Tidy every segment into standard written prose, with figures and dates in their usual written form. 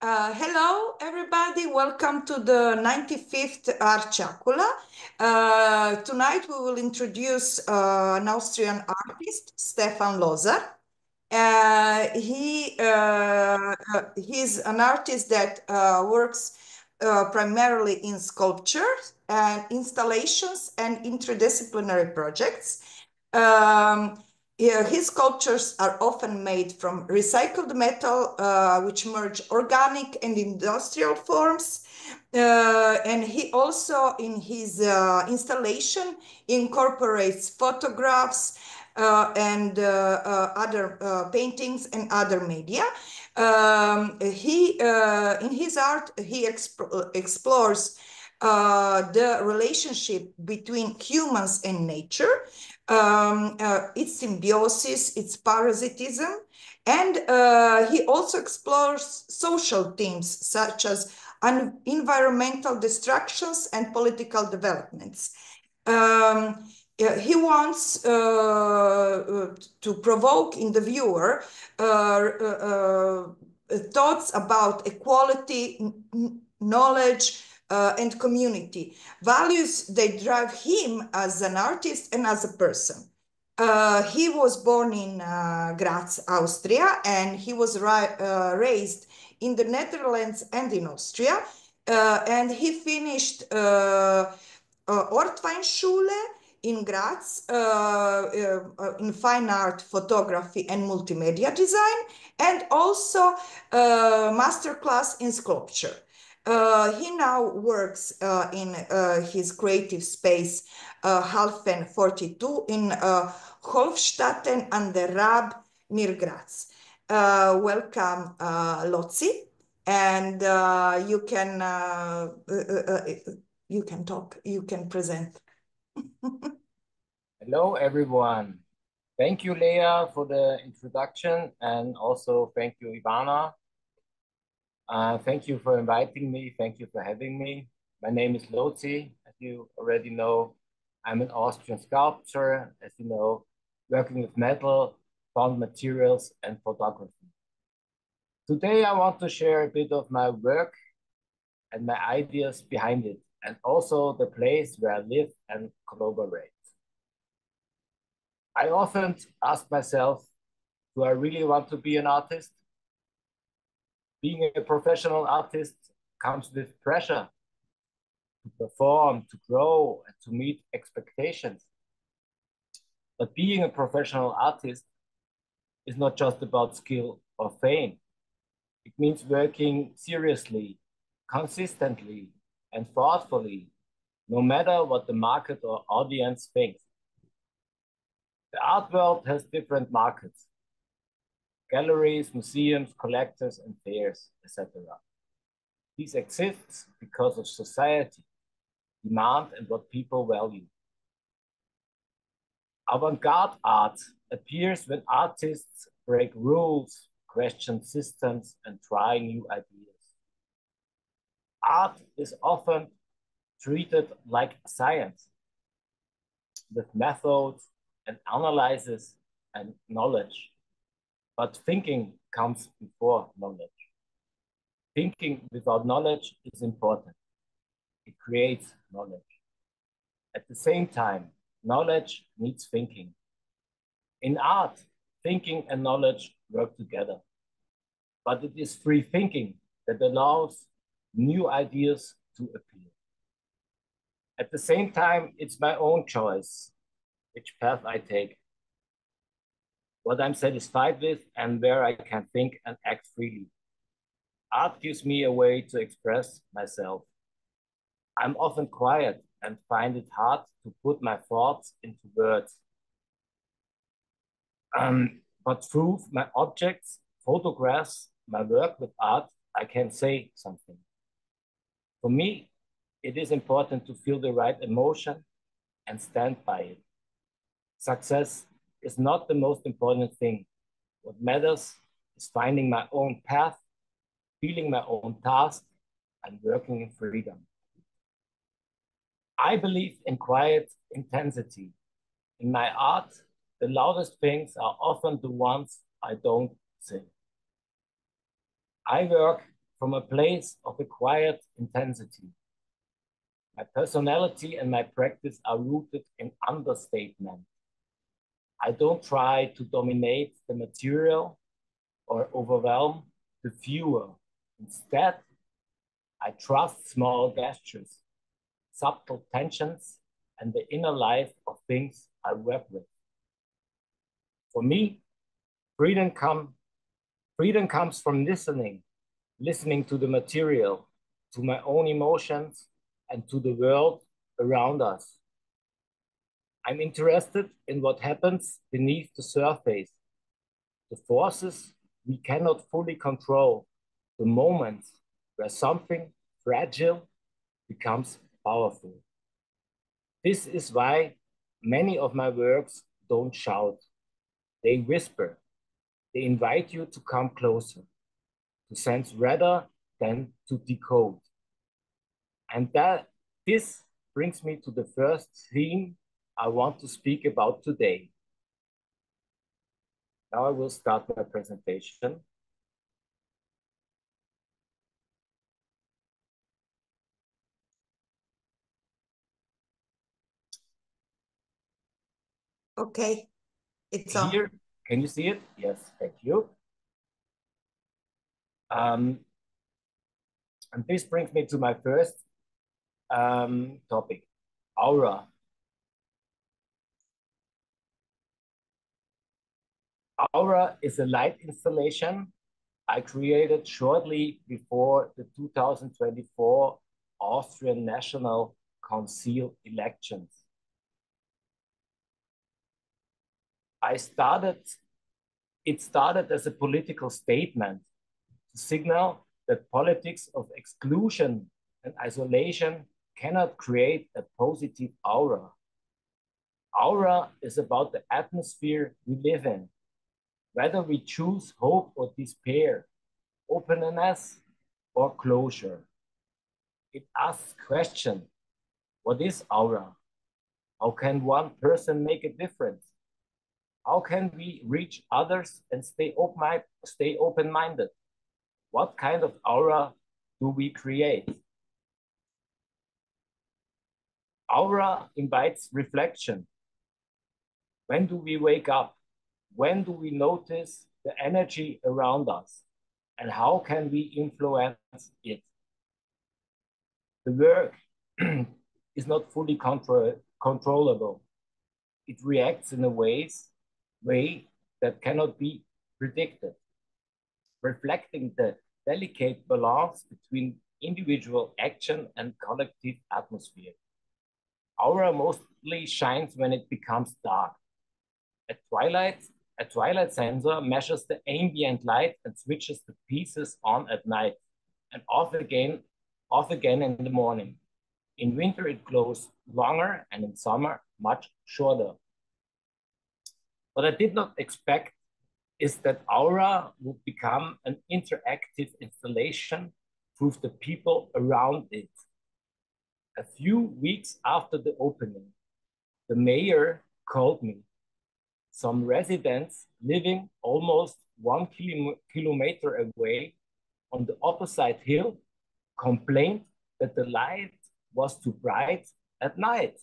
Hello, everybody. Welcome to the 95th ćakula. Tonight we will introduce an Austrian artist, Stefan Lozar. He's an artist that works primarily in sculpture and installations and interdisciplinary projects. His sculptures are often made from recycled metal, which merge organic and industrial forms. And he also, in his installation, incorporates photographs and other paintings and other media. In his art, he explores the relationship between humans and nature, its symbiosis, its parasitism, and he also explores social themes such as environmental destructions and political developments. He wants to provoke in the viewer thoughts about equality, knowledge, and community, values that drive him as an artist and as a person. He was born in Graz, Austria, and he was raised in the Netherlands and in Austria. And he finished Ortweinschule in Graz in fine art, photography, and multimedia design, and also masterclass in sculpture. He now works in his creative space, Hafen 42 in Hofstätten and the Raab near Graz. Welcome, Lotzi, and you can talk, you can present. Hello, everyone. Thank you, Lea, for the introduction, and also thank you, Ivana. Thank you for inviting me. Thank you for having me. My name is Lotzi, as you already know. I'm an Austrian sculptor, as you know, working with metal, found materials, and photography. Today, I want to share a bit of my work and my ideas behind it, and also the place where I live and collaborate. I often ask myself, do I really want to be an artist? Being a professional artist comes with pressure to perform, to grow, and to meet expectations. But being a professional artist is not just about skill or fame. It means working seriously, consistently, and thoughtfully, no matter what the market or audience thinks. The art world has different markets: galleries, museums, collectors, and fairs, etc. These exist because of society, demand, and what people value. Avant-garde art appears when artists break rules, question systems, and try new ideas. Art is often treated like science, with methods and analysis and knowledge. But thinking comes before knowledge. Thinking without knowledge is important. It creates knowledge. At the same time, knowledge needs thinking. In art, thinking and knowledge work together. But it is free thinking that allows new ideas to appear. At the same time, it's my own choice which path I take, what I'm satisfied with, and where I can think and act freely. Art gives me a way to express myself. I'm often quiet and find it hard to put my thoughts into words. But through my objects, photographs, my work with art, I can say something. For me, it is important to feel the right emotion and stand by it. Success is not the most important thing. What matters is finding my own path, feeling my own task, and working in freedom. I believe in quiet intensity. In my art, the loudest things are often the ones I don't say. I work from a place of a quiet intensity. My personality and my practice are rooted in understatement. I don't try to dominate the material or overwhelm the viewer. Instead, I trust small gestures, subtle tensions, and the inner life of things I work with. For me, freedom comes from listening to the material, to my own emotions, and to the world around us. I'm interested in what happens beneath the surface, the forces we cannot fully control, the moments where something fragile becomes powerful. This is why many of my works don't shout. They whisper. They invite you to come closer, to sense rather than to decode. And this brings me to the first theme I want to speak about today. Now I will start my presentation. Okay, it's Here, on. can you see it? Yes, thank you. And this brings me to my first topic, aura. Aura is a light installation I created shortly before the 2024 Austrian National Council elections. It started as a political statement to signal that politics of exclusion and isolation cannot create a positive aura. Aura is about the atmosphere we live in, whether we choose hope or despair, openness or closure. It asks question, what is aura? How can one person make a difference? How can we reach others and stay open-minded? What kind of aura do we create? Aura invites reflection. When do we wake up? When do we notice the energy around us? And how can we influence it? The work is not fully controllable. It reacts in a way that cannot be predicted, reflecting the delicate balance between individual action and collective atmosphere. Aura mostly shines when it becomes dark. At a twilight sensor measures the ambient light and switches the pieces on at night and off again in the morning. In winter, it glows longer, and in summer, much shorter. What I did not expect is that aura would become an interactive installation with the people around it. A few weeks after the opening, the mayor called me. Some residents living almost 1 kilometer away on the opposite hill complained that the light was too bright at night.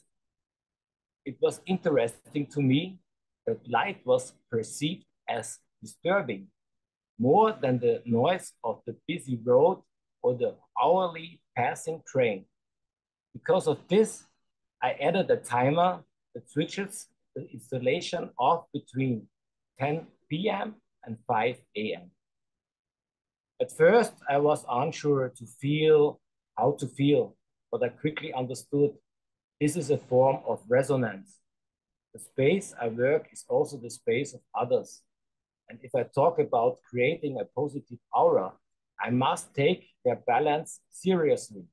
It was interesting to me that light was perceived as disturbing, more than the noise of the busy road or the hourly passing train. Because of this, I added a timer that switches the installation off between 10 p.m. and 5 a.m. At first, I was unsure how to feel, but I quickly understood this is a form of resonance. The space I work is also the space of others. And if I talk about creating a positive aura, I must take their balance seriously.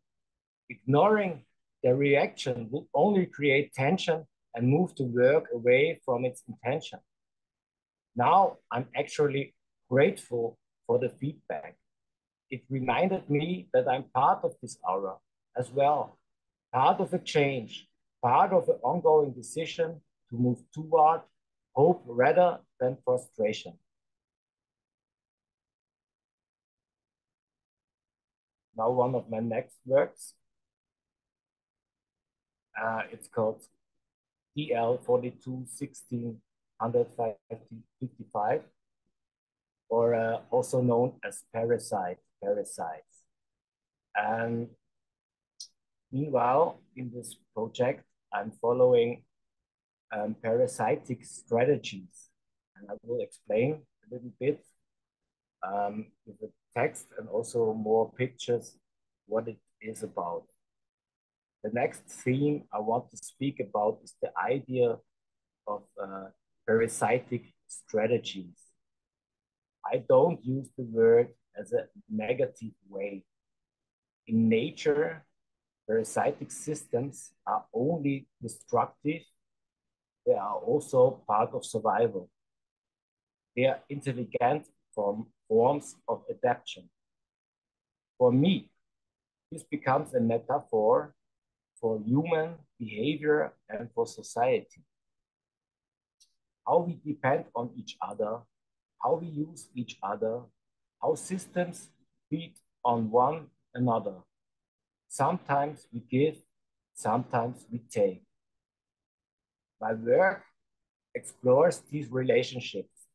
Ignoring their reaction will only create tension and move the work away from its intention. Now I'm actually grateful for the feedback. It reminded me that I'm part of this aura as well, part of a change, part of an ongoing decision to move toward hope rather than frustration. now one of my next works. It's called DL 4216-155, or also known as Parasites. And meanwhile, in this project, I'm following parasitic strategies, and I will explain a little bit with the text and also more pictures what it is about. The next theme I want to speak about is the idea of parasitic strategies. I don't use the word as a negative way. In nature, parasitic systems are only destructive. They are also part of survival. They are intelligent forms of adaptation. For me, this becomes a metaphor for human behavior and for society. How we depend on each other, how we use each other, how systems feed on one another. Sometimes we give, sometimes we take. My work explores these relationships,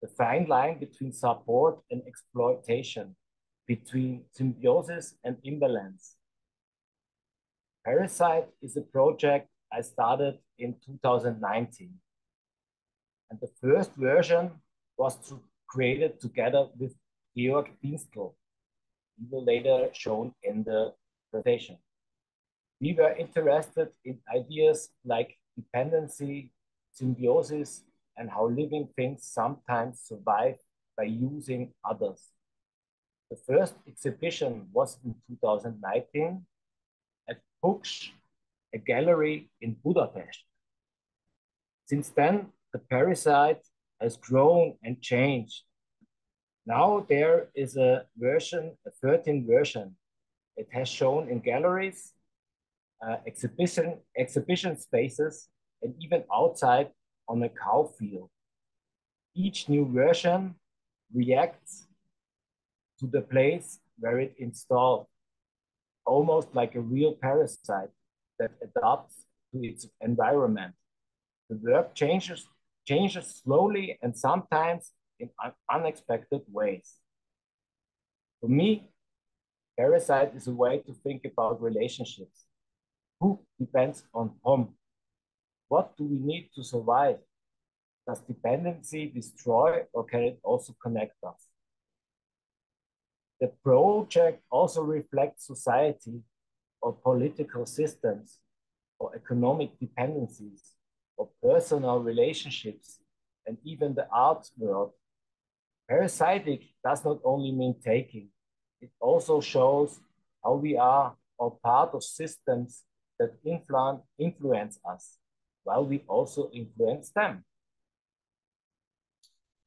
the fine line between support and exploitation, between symbiosis and imbalance. Parasite is a project I started in 2019. And the first version was created together with Georg Dienstl. He will later shown in the presentation. We were interested in ideas like dependency, symbiosis, and how living things sometimes survive by using others. The first exhibition was in 2019 at Puks, a gallery in Budapest. Since then, the Parasite has grown and changed. Now there is a version, a 13th version. It has shown in galleries, exhibition spaces, and even outside on a cow field. Each new version reacts to the place where it installed, almost like a real parasite that adapts to its environment. The work changes slowly and sometimes in unexpected ways. For me, Parasite is a way to think about relationships. Who depends on whom? What do we need to survive? Does dependency destroy or can it also connect us? The project also reflects society or political systems or economic dependencies or personal relationships and even the arts world. Parasitic does not only mean taking, it also shows how we are all part of systems that influence us, while we also influence them.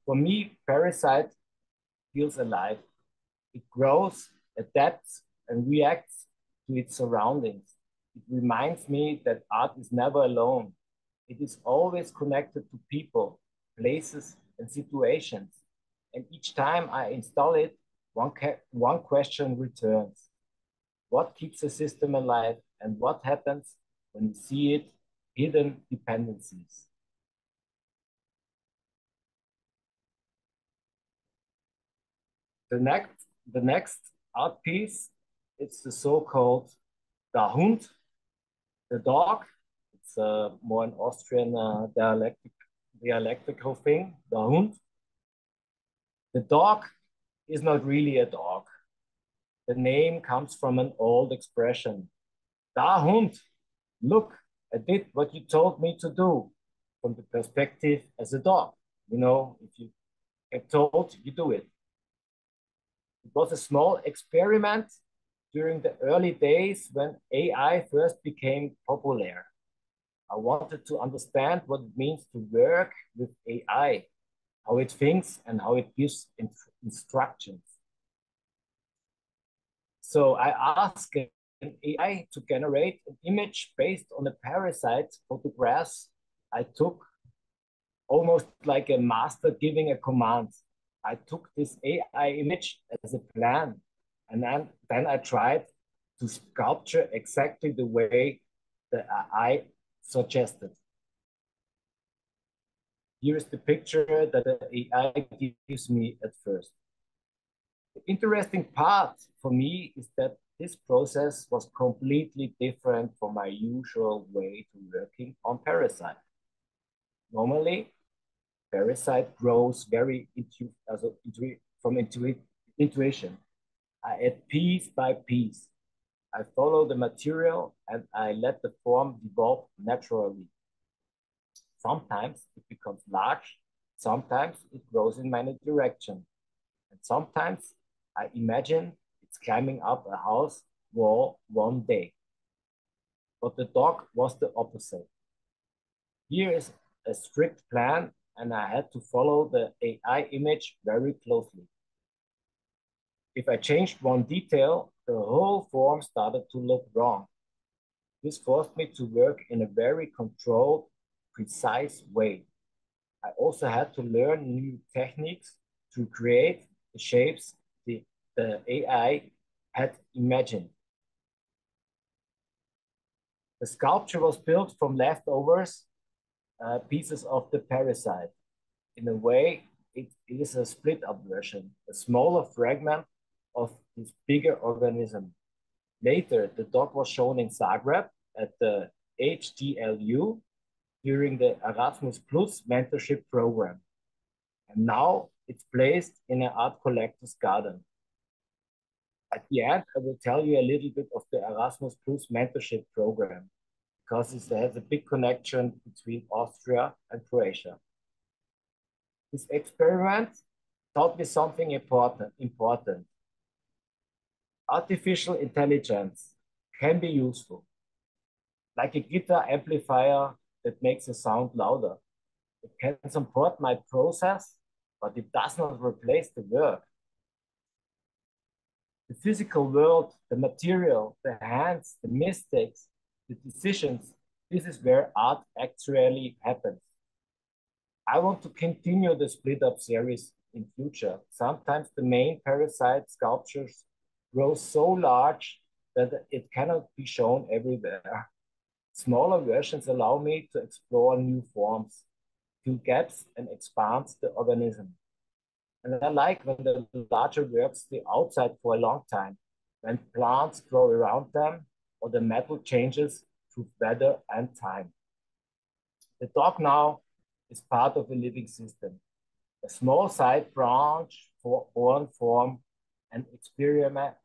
For me, Parasite feels alive. It grows, adapts, and reacts to its surroundings. It reminds me that art is never alone. It is always connected to people, places, and situations. And each time I install it, one question returns. What keeps a system alive, and what happens when you see it? Hidden dependencies. The next art piece, it's the so-called the Hund, the dog. It's more an Austrian dialectical thing, the Hund. The dog is not really a dog. The name comes from an old expression. Da Hund, look, I did what you told me to do, from the perspective as a dog. You know, if you get told, you do it. It was a small experiment during the early days when AI first became popular. I wanted to understand what it means to work with AI, how it thinks and how it gives instructions. So I asked an AI to generate an image based on the parasite photographs I took, almost like a master giving a command. I took this AI image as a plan. And then I tried to sculpture exactly the way that I suggested. Here is the picture that the AI gives me at first. The interesting part for me is that this process was completely different from my usual way to working on Parasite. Normally, Parasite grows very from intuition. I add piece by piece. I follow the material and I let the form develop naturally. Sometimes it becomes large, sometimes it grows in many directions, and sometimes I imagine it's climbing up a house wall one day. But the dog was the opposite. Here is a strict plan, and I had to follow the AI image very closely. If I changed one detail, the whole form started to look wrong. This forced me to work in a very controlled, precise way. I also had to learn new techniques to create the shapes the AI had imagined. The sculpture was built from leftovers, pieces of the Parasite. In a way, it is a split-up version, a smaller fragment of this bigger organism. Later, the dog was shown in Zagreb at the HDLU during the Erasmus Plus mentorship program. And now it's placed in an art collector's garden. At the end, I will tell you a little bit of the Erasmus Plus mentorship program, because it has a big connection between Austria and Croatia. This experiment taught me something important. Artificial intelligence can be useful, like a guitar amplifier that makes a sound louder. It can support my process, but it does not replace the work. The physical world, the material, the hands, the mistakes, the decisions, this is where art actually happens. I want to continue the split up series in future. Sometimes the main Parasite sculptures grow so large that it cannot be shown everywhere. Smaller versions allow me to explore new forms, fill gaps, and expand the organism. And I like when the larger works stay outside for a long time, when plants grow around them, or the metal changes through weather and time. The dog now is part of a living system, a small side branch for born form and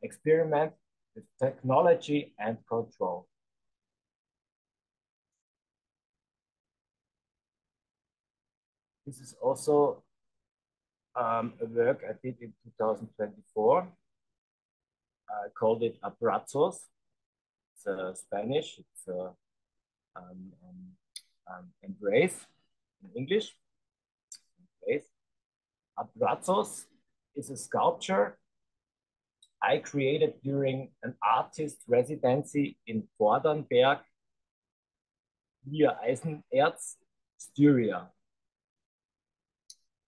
experiment with technology and control. This is also a work I did in 2024. I called it Abrazos. It's Spanish. It's embrace in English. Embrace. Abrazos is a sculpture I created during an artist residency in Vordernberg near Eisenerz, Styria.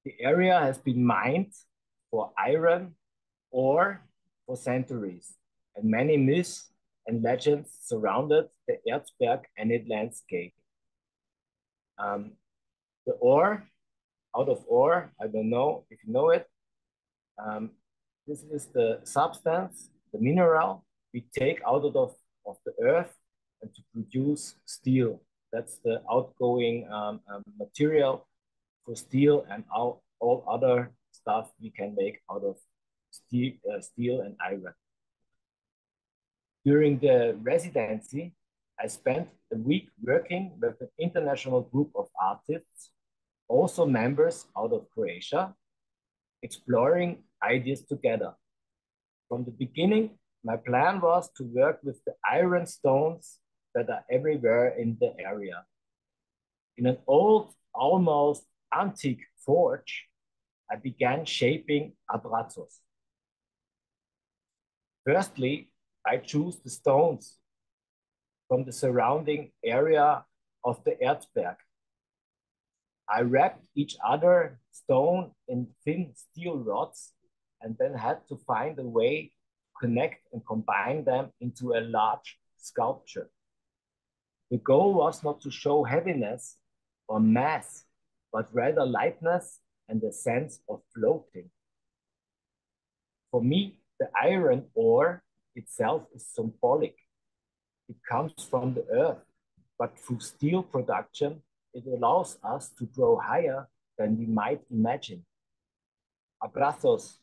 The area has been mined for iron ore for centuries, and many myths and legends surrounded the Erzberg and its landscape. The ore, out of ore, I don't know if you know it. This is the substance, the mineral we take out of the earth and to produce steel. That's the outgoing material for steel and all other stuff we can make out of steel and iron. During the residency, I spent a week working with an international group of artists, also members out of Croatia, exploring ideas together. From the beginning, my plan was to work with the iron stones that are everywhere in the area. In an old, almost antique forge, I began shaping Abrazos. Firstly, I chose the stones from the surrounding area of the Erzberg. I wrapped each other stone in thin steel rods and then had to find a way connect and combine them into a large sculpture. The goal was not to show heaviness or mass, but rather lightness and a sense of floating. For me, the iron ore itself is symbolic. It comes from the earth, but through steel production, it allows us to grow higher than we might imagine. Abrazos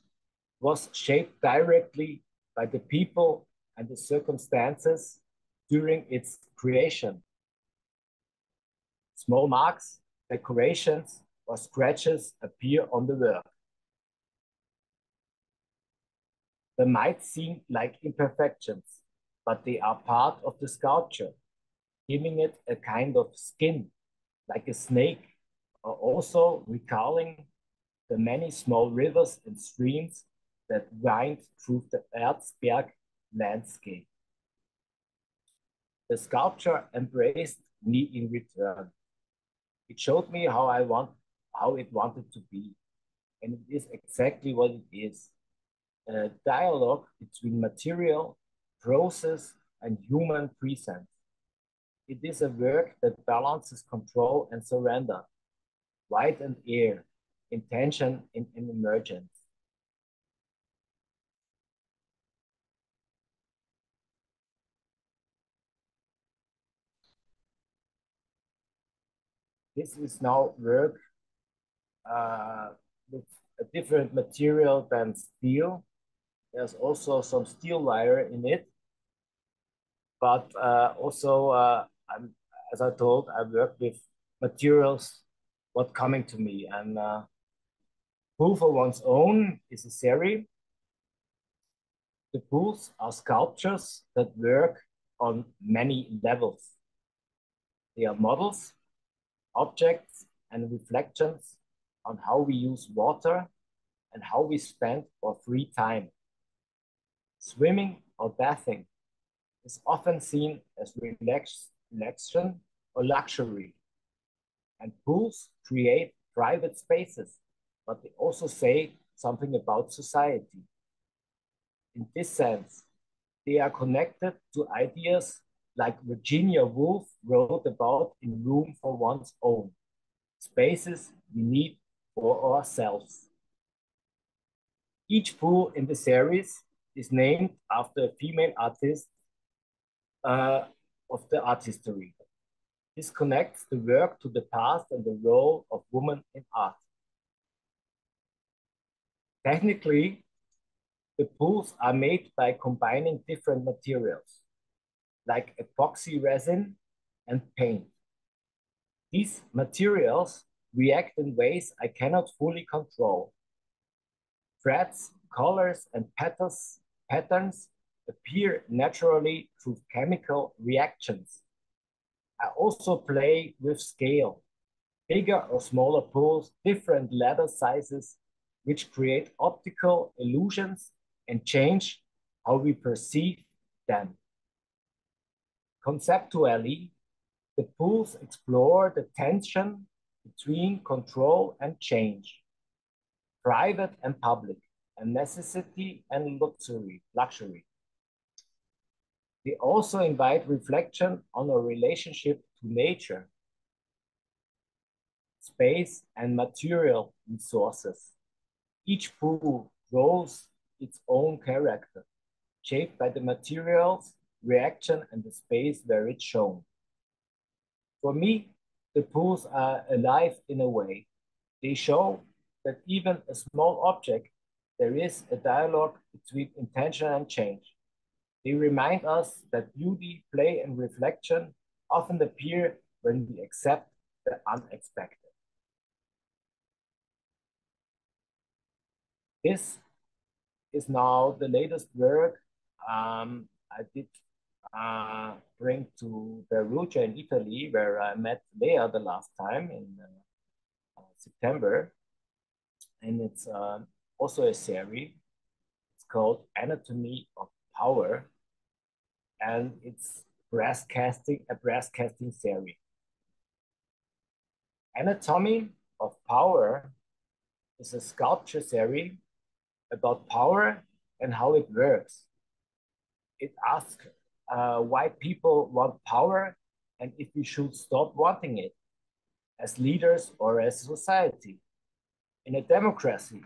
was shaped directly by the people and the circumstances during its creation. Small marks, decorations, or scratches appear on the work. They might seem like imperfections, but they are part of the sculpture, giving it a kind of skin, like a snake, or also recalling the many small rivers and streams that wind through the Erzberg landscape. The sculpture embraced me in return. It showed me how it wanted to be, and it is exactly what it is. A dialogue between material, process, and human presence. It is a work that balances control and surrender, light and air, intention and emergence. This is now work with a different material than steel. There's also some steel wire in it, but as I told, I work with materials what coming to me, and Pool for One's Own is a series. The pools are sculptures that work on many levels. They are models, objects, and reflections on how we use water and how we spend our free time. Swimming or bathing is often seen as relaxation or luxury. And pools create private spaces, but they also say something about society. In this sense, they are connected to ideas like Virginia Woolf wrote about in Room for One's Own, spaces we need for ourselves. Each pool in the series is named after a female artist of the art history. This connects the work to the past and the role of women in art. Technically, the pools are made by combining different materials, like epoxy resin and paint. These materials react in ways I cannot fully control. Threads, colors, and patterns appear naturally through chemical reactions. I also play with scale, bigger or smaller pools, different letter sizes, which create optical illusions and change how we perceive them. Conceptually, the pools explore the tension between control and change, private and public, and necessity and luxury. They also invite reflection on our relationship to nature, space, and material resources. Each pool grows its own character, shaped by the materials, reaction, and the space where it's shown. For me, the pools are alive in a way. They show that even a small object, there is a dialogue between intention and change. They remind us that beauty, play, and reflection often appear when we accept the unexpected. This is now the latest work I did bring to Perugia in Italy, where I met Lea the last time in September. And it's also a series. It's called Anatomy of Power. And it's a brass casting series. Anatomy of Power is a sculpture series about power and how it works. It asks why people want power and if we should stop wanting it as leaders or as society. In a democracy,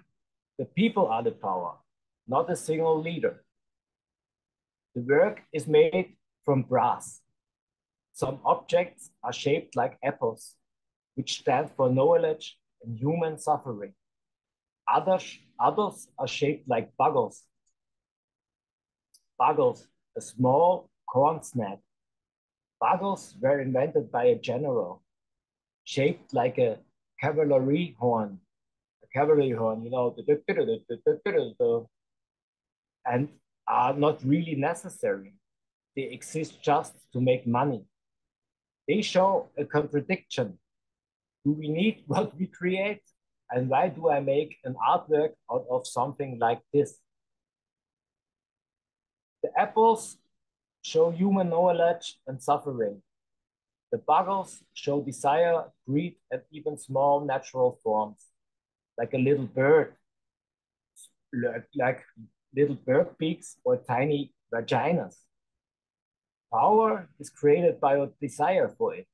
the people are the power, not a single leader. The work is made from brass. Some objects are shaped like apples, which stand for knowledge and human suffering. Others are shaped like buggles. Buggles, a small corn snack. Buggles were invented by a general, shaped like a cavalry horn. A cavalry horn, you know, and are not really necessary. They exist just to make money. They show a contradiction. Do we need what we create? And why do I make an artwork out of something like this? The apples show human knowledge and suffering. The buggles show desire, greed, and even small natural forms, like a little bird, like little bird beaks or tiny vaginas. Power is created by a desire for it,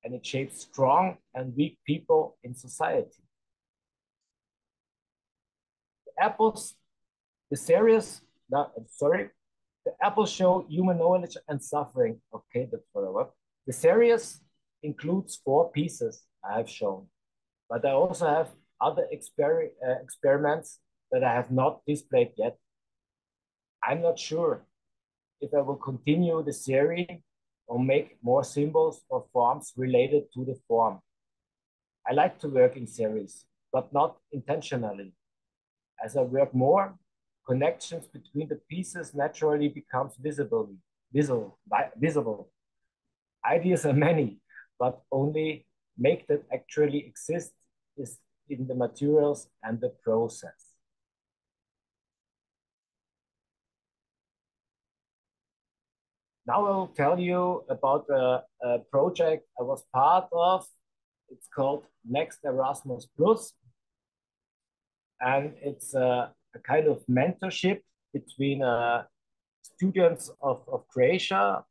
and it shapes strong and weak people in society. The apples, the series, the apples show human knowledge and suffering. Okay, that's what I want. The series includes 4 pieces I have shown, but I also have other experiments that I have not displayed yet. I'm not sure if I will continue the series or make more symbols or forms related to the form. I like to work in series, but not intentionally. As I work more, connections between the pieces naturally becomes visible. Ideas are many, but only make that actually exist is in the materials and the process. Now I will tell you about a project I was part of. It's called Next Erasmus Plus. And it's a kind of mentorship between students of Croatia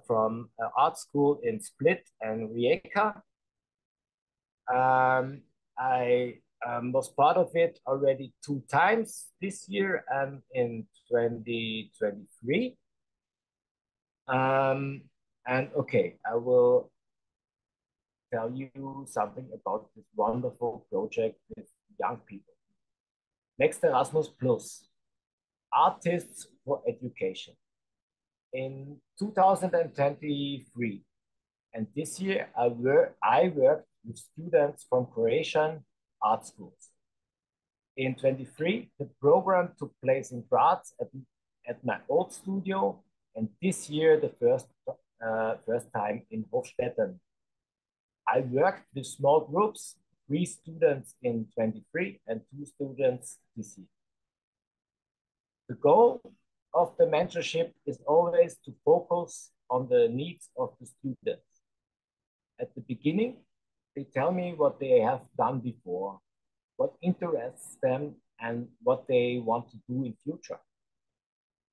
from art school in Split and Rijeka. I was part of it already 2 times this year and in 2023. And okay, I will tell you something about this wonderful project with young people. Next Erasmus Plus, Artists for Education. In 2023, and this year I worked with students from Croatian art schools. In 23, the program took place in Graz at my old studio, and this year the first time in Hofstätten. I worked with small groups, 3 students in 23 and 2 students this year. The goal of the mentorship is always to focus on the needs of the students. At the beginning, they tell me what they have done before, what interests them, and what they want to do in future.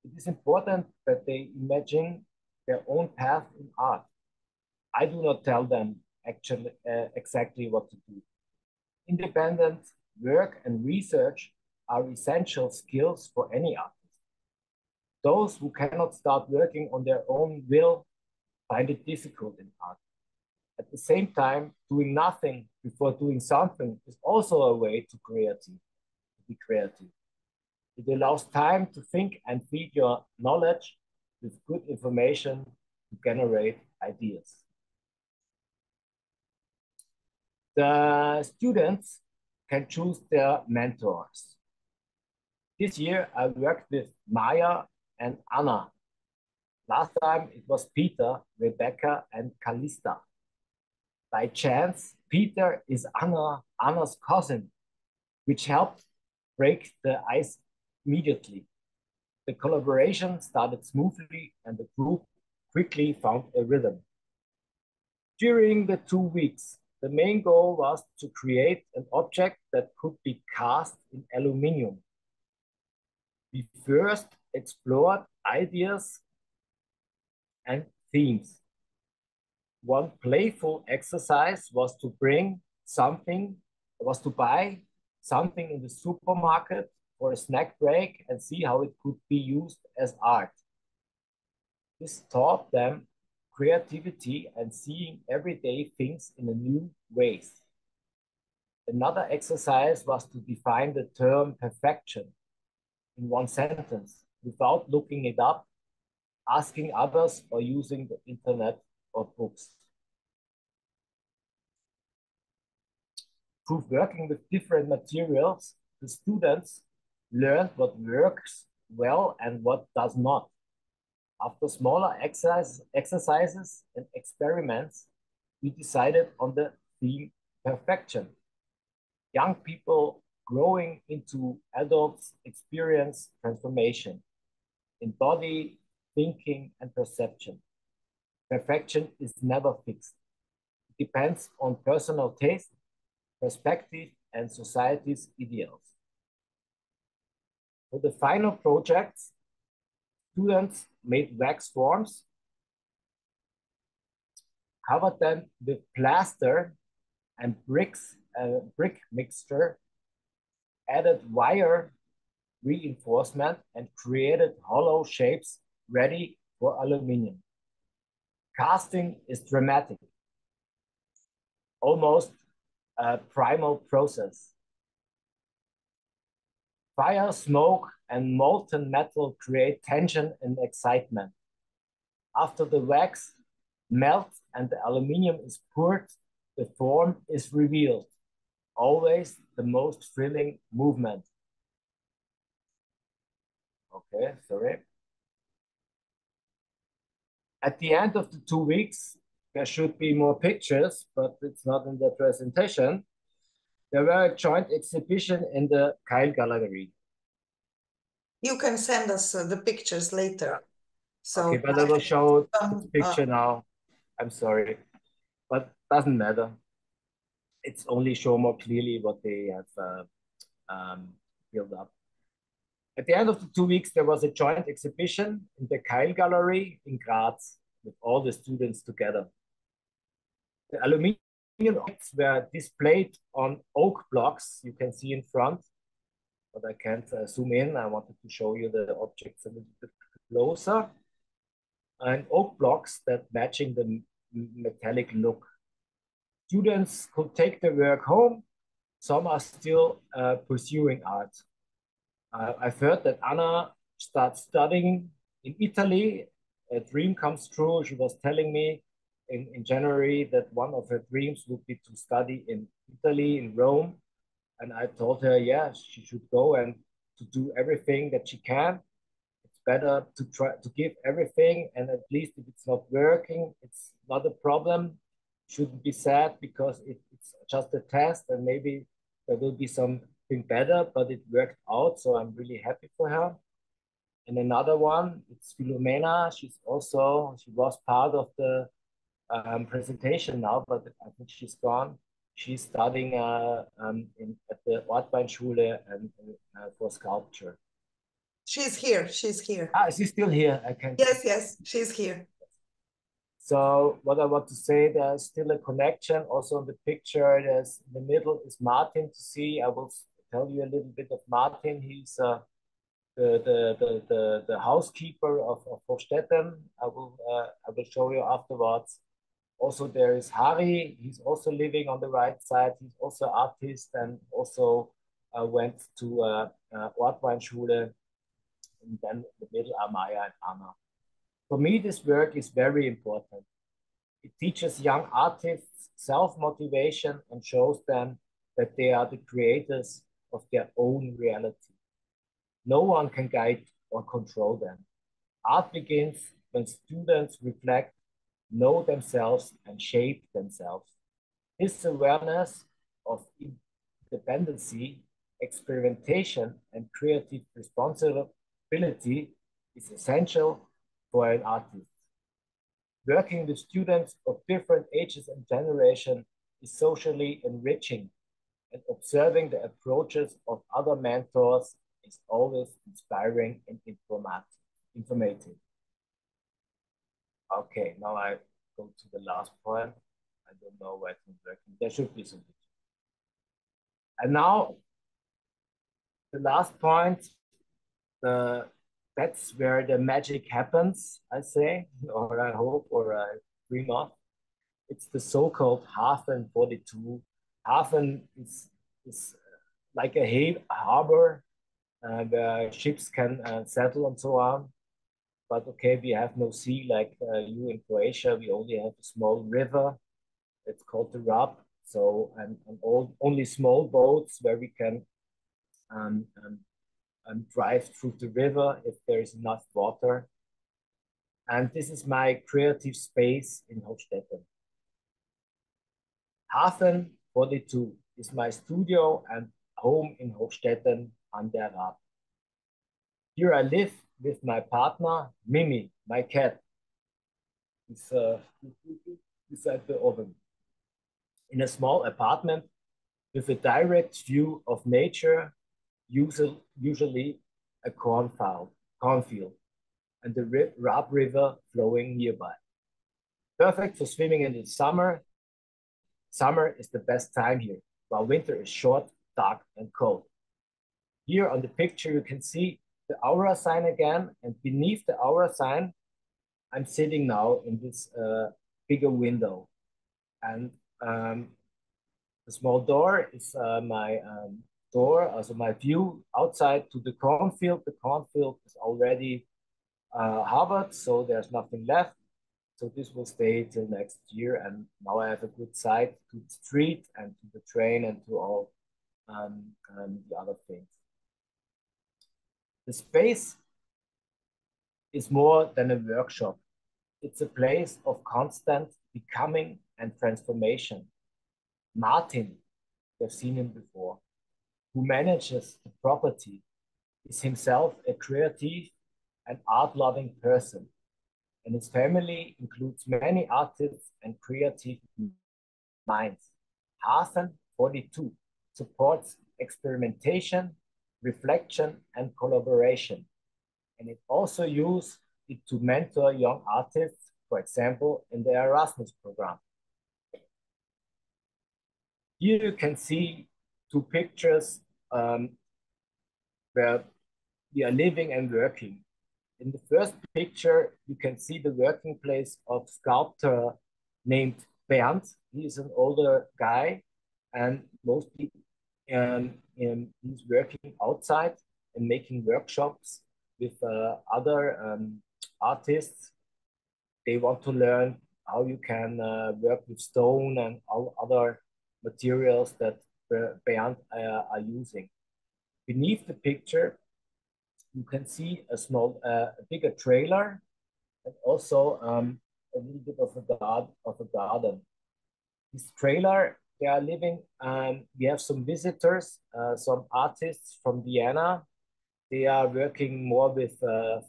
It is important that they imagine their own path in art. I do not tell them actually exactly what to do. Independent work and research are essential skills for any artist. Those who cannot start working on their own will find it difficult in art. At the same time, doing nothing before doing something is also a way to be creative. It allows time to think and feed your knowledge with good information to generate ideas. The students can choose their mentors. This year, I worked with Maya and Anna. Last time, it was Peter, Rebecca, and Kalista. By chance, Peter is Anna's cousin, which helped break the ice immediately. The collaboration started smoothly, and the group quickly found a rhythm. During the 2 weeks, the main goal was to create an object that could be cast in aluminum. We first explored ideas and themes. One playful exercise was to buy something in the supermarket for a snack break and see how it could be used as art. This taught them creativity and seeing everyday things in a new ways. Another exercise was to define the term perfection in one sentence without looking it up, asking others, or using the internet or books. Through working with different materials, the students learned what works well and what does not. After smaller exercises and experiments, we decided on the theme perfection. Young people growing into adults experience transformation in body, thinking, and perception. Perfection is never fixed. It depends on personal taste, perspective, and society's ideals. For the final projects, students made wax forms, covered them with plaster and brick mixture, added wire reinforcement, and created hollow shapes ready for aluminum. Casting is dramatic, almost a primal process. Fire, smoke, and molten metal create tension and excitement. After the wax melts and the aluminum is poured, the form is revealed. Always the most thrilling movement. Okay, sorry. At the end of the 2 weeks, there should be more pictures, but it's not in the presentation. There were a joint exhibition in the Keil Gallery. You can send us the pictures later. So okay, but I will show the picture now. I'm sorry, but doesn't matter. It's only show more clearly what they have built up. At the end of the 2 weeks, there was a joint exhibition in the Keil Gallery in Graz with all the students together. The aluminium objects were displayed on oak blocks you can see in front, but I can't zoom in. I wanted to show you the objects a little bit closer. And oak blocks that matching the metallic look. Students could take their work home. Some are still pursuing art. I've heard that Anna starts studying in Italy. A dream comes true. She was telling me in January that one of her dreams would be to study in Italy, in Rome. And I told her, yeah, she should go and to do everything that she can. It's better to try to give everything. And at least if it's not working, it's not a problem. Shouldn't be sad because it's just a test and maybe there will be something better, but it worked out. So I'm really happy for her. And another one, it's Filomena. She was part of the presentation now, but I think she's gone. She's studying at the Ortweinschule and for sculpture. She's here. She's here. Ah, she's still here. I can. Yes, she's here. So what I want to say, there's still a connection. Also in the picture, there's in the middle is Martin to see. I will tell you a little bit of Martin. He's the housekeeper of Hofstätten. I will show you afterwards. Also, there is Harry. He's also living on the right side. He's also an artist and also went to Ortweinschule. And then in the middle are Maya and Anna. For me, this work is very important. It teaches young artists self-motivation and shows them that they are the creators of their own reality. No one can guide or control them. Art begins when students reflect, know themselves, and shape themselves. This awareness of independency, experimentation, and creative responsibility is essential for an artist. Working with students of different ages and generations is socially enriching, and observing the approaches of other mentors is always inspiring and informative. Okay, now I go to the last point. I don't know why it's not working. There should be something. And now the last point, that's where the magic happens, I say, or I hope, or I dream of. It's the so-called Hafen 42. Hafen is like a harbor where ships can settle and so on. But okay, we have no sea like you in Croatia. We only have a small river. It's called the Raab. So, and only small boats where we can drive through the river if there is enough water. And this is my creative space in Hofstätten. Hafen 42 is my studio and home in Hofstätten an der Raab. Here I live with my partner, Mimi, my cat. It's beside the oven. In a small apartment with a direct view of nature, usually a cornfield, and the Raab River flowing nearby. Perfect for swimming in the summer. Summer is the best time here, while winter is short, dark, and cold. Here on the picture, you can see the Aura sign again, and beneath the Aura sign, I'm sitting now in this bigger window. And the small door is my door, also my view outside to the cornfield. The cornfield is already harvested, so there's nothing left. So this will stay till next year. And now I have a good sight to the street and to the train and to all the other things. The space is more than a workshop. It's a place of constant becoming and transformation. Martin, you've seen him before, who manages the property, is himself a creative and art-loving person, and his family includes many artists and creative minds. Hafen 42 supports experimentation, reflection, and collaboration, and it also uses it to mentor young artists, for example, in the Erasmus program. Here you can see two pictures where we are living and working. In the first picture, you can see the working place of sculptor named Bernd. He is an older guy, and mostly he's working outside and making workshops with other artists. They want to learn how you can work with stone and all other materials that Bernd are using. Beneath the picture, you can see a bigger trailer and also a little bit of a garden. This trailer, they are living, we have some visitors, some artists from Vienna. They are working more with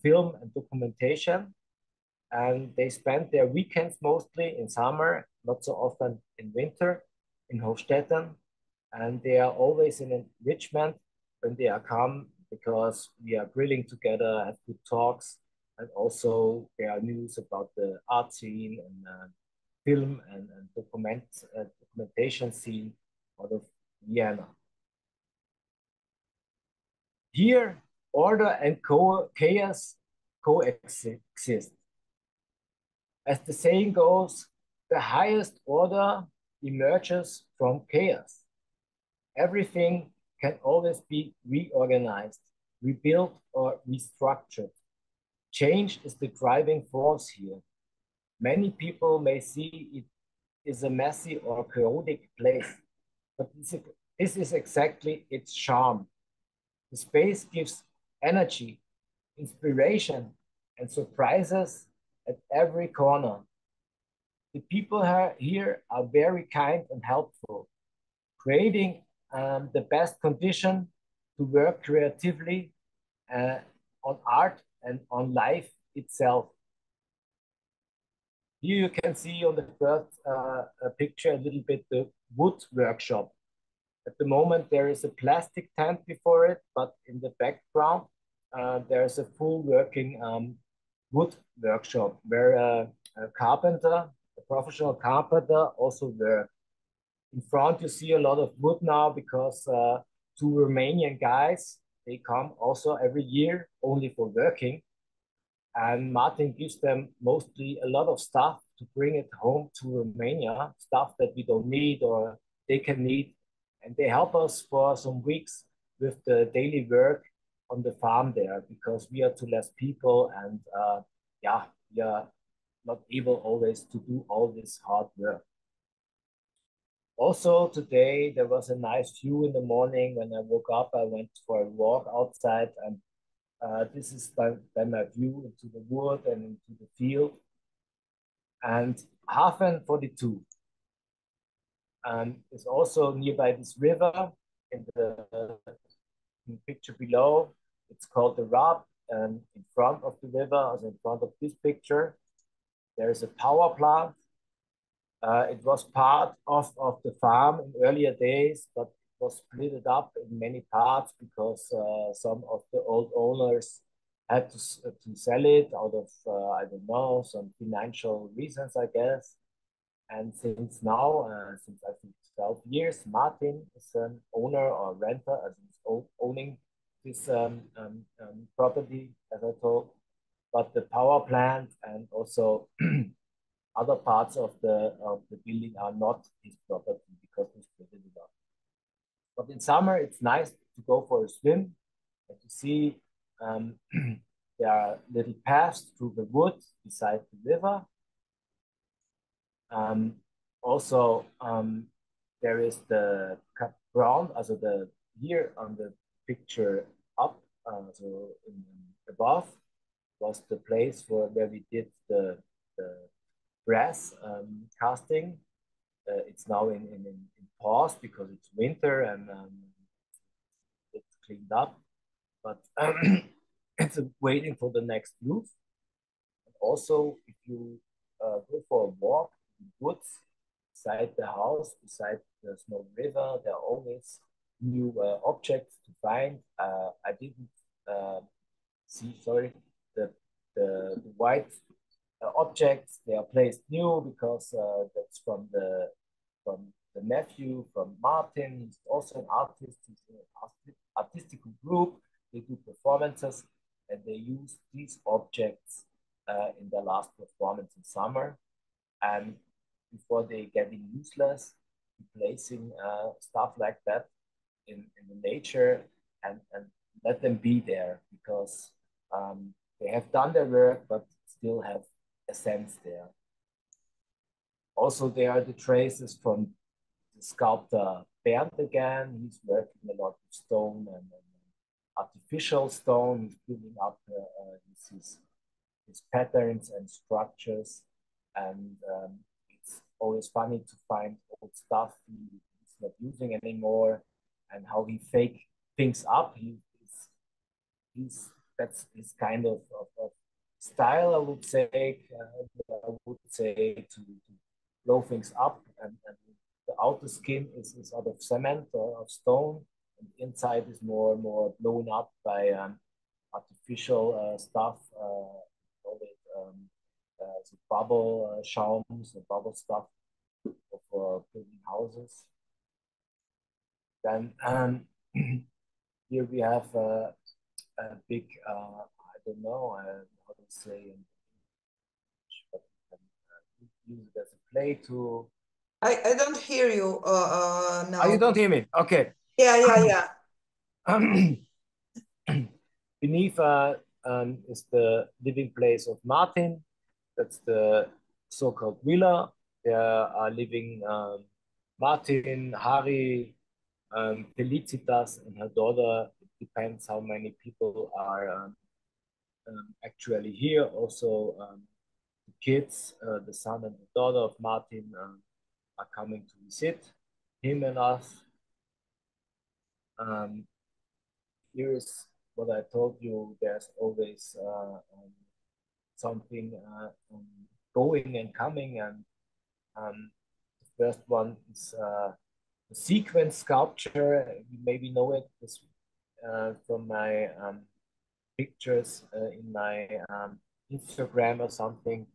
film and documentation, and they spend their weekends mostly in summer, not so often in winter, in Hofstätten, and they are always in enrichment when they are come, because we are grilling together, have good talks, and also there are news about the art scene and film and documentation scene out of Vienna. Here, order and chaos coexist. As the saying goes, the highest order emerges from chaos. Everything can always be reorganized, rebuilt, or restructured. Change is the driving force here. Many people may see it is a messy or chaotic place, but this is exactly its charm. The space gives energy, inspiration, and surprises at every corner. The people here are very kind and helpful, creating the best condition to work creatively on art and on life itself. Here you can see on the first picture a little bit the wood workshop. At the moment, there is a plastic tent before it, but in the background, there's a full working wood workshop where a carpenter, a professional carpenter, also works. In front, you see a lot of wood now because two Romanian guys, they come also every year only for working. And Martin gives them mostly a lot of stuff to bring it home to Romania, stuff that we don't need or they can need. And they help us for some weeks with the daily work on the farm there because we are too less people and yeah, we are not able always to do all this hard work. Also today, there was a nice view in the morning. When I woke up, I went for a walk outside and this is then my view into the wood and into the field. And Hafen 42 is also nearby this river in the picture below. It's called the Raab, and in front of the river, as in front of this picture, there is a power plant. It was part of the farm in earlier days, but it was split up in many parts because some of the old owners had to sell it out of, I don't know, some financial reasons, I guess. And since now, since I think 12 years, Martin is an owner or renter, as he's owning this property, as I told. But the power plant and also other parts of the building are not his property because he split it up. But in summer, it's nice to go for a swim and to see there are little paths through the woods beside the river. Also, there is the ground, also the here on the picture up, so above was the place where we did the brass casting. It's now in pause because it's winter and it's cleaned up, but it's waiting for the next roof. And also, if you go for a walk in the woods beside the house, beside the small river, there are always new objects to find. I didn't see, sorry, the white objects. They are placed new because that's from the nephew from Martin. He's also an artist. He's an artistic group. They do performances and they use these objects in their last performance in summer. And before they getting useless, placing stuff like that in the nature and let them be there because they have done their work but still have a sense there. Also, there are the traces from the sculptor Bernd again. He's working a lot with stone and artificial stone. He's building up his patterns and structures. And it's always funny to find old stuff he's not using anymore and how he fake things up. That's his kind of style, I would say. To blow things up, and the outer skin is out of cement or of stone, and the inside is more blown up by artificial stuff. Call it so bubble shawms, bubble stuff for building houses. Then here we have a big, I don't know how to say, but use it as a play to. I don't hear you now. Oh, you don't hear me? Okay. Yeah. Beneath is the living place of Martin. That's the so-called villa. There are living Martin, Harry, Felicitas, and her daughter. It depends how many people are actually here. Also, the kids, the son and the daughter of Martin are coming to visit him and us. Here is what I told you. There's always something going and coming, and the first one is the sequence sculpture. You maybe know it from my pictures in my Instagram or something.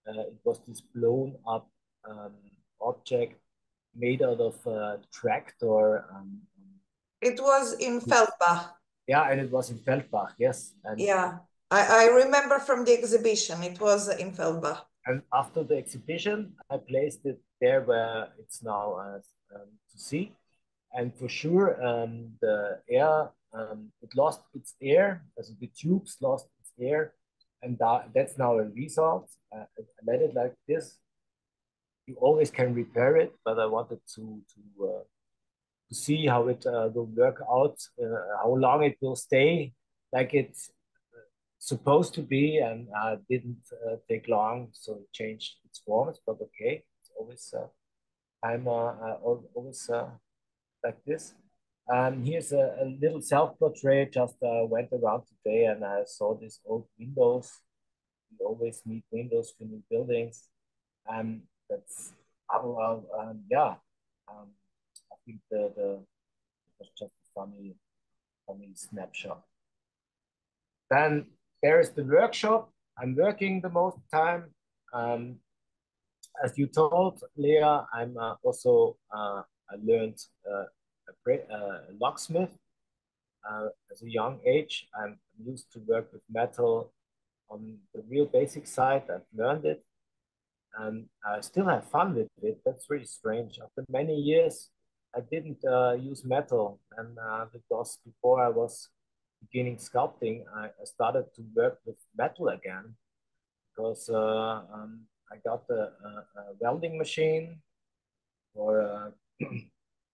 It was this blown up object made out of tractor. It was in Feldbach. Yeah, and it was in Feldbach, yes. And yeah, I remember from the exhibition, it was in Feldbach. And after the exhibition, I placed it there where it's now to see. And for sure, the air, it lost its air, so the tubes lost its air, and that's now a result. I let it like this. You always can repair it, but I wanted to see how it will work out, how long it will stay like it's supposed to be, and didn't take long, so it changed its forms. But okay, it's always I'm always like this. Here's a little self-portrait. Just went around today and I saw these old windows. We always need windows for new buildings. That's yeah. I think the it was just a funny snapshot. Then there is the workshop. I'm working the most time. As you told, Lea, I'm also I learned a locksmith as a young age. I'm used to work with metal on the real basic side. I've learned it, and I still have fun with it. That's really strange. After many years, I didn't use metal, and because before I was beginning sculpting, I started to work with metal again because I got a welding machine for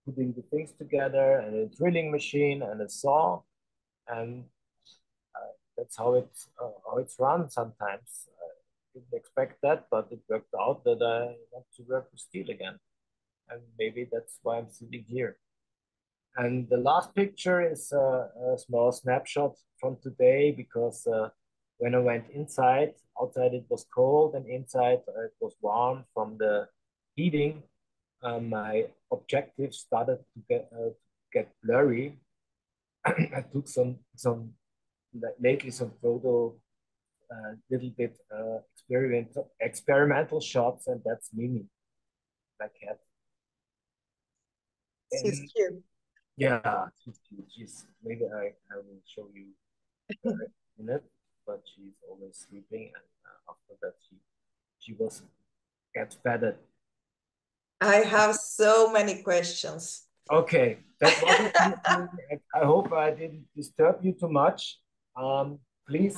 putting the things together, and a drilling machine and a saw, and that's how it's run sometimes. I didn't expect that, but it worked out that I want to work with steel again, and maybe that's why I'm sitting here. And the last picture is a small snapshot from today because when I went inside, outside it was cold and inside it was warm from the heating. My objective started to get blurry. I took some lately some photo, little bit experimental shots, and that's Mimi, my cat. She's cute. Yeah, she's cute. Maybe I will show you her in it, but she's always sleeping, and after that she was get fed. I have so many questions. Okay, that was it. I hope I didn't disturb you too much. Please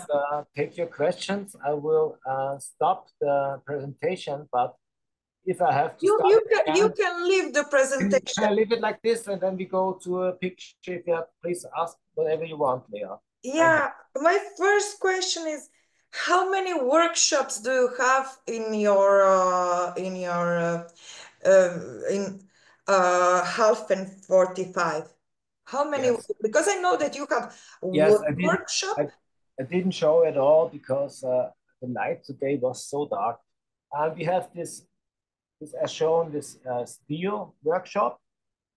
take your questions. I will stop the presentation, but if I have to start you can leave the presentation. Can I leave it like this and then we go to a picture? If you have, please ask whatever you want, Lea. Yeah, my first question is, how many workshops do you have in your Hafen 45? How many? Yes. Because I know that you have workshop. I didn't show at all because the night today was so dark. We have this as shown, this steel workshop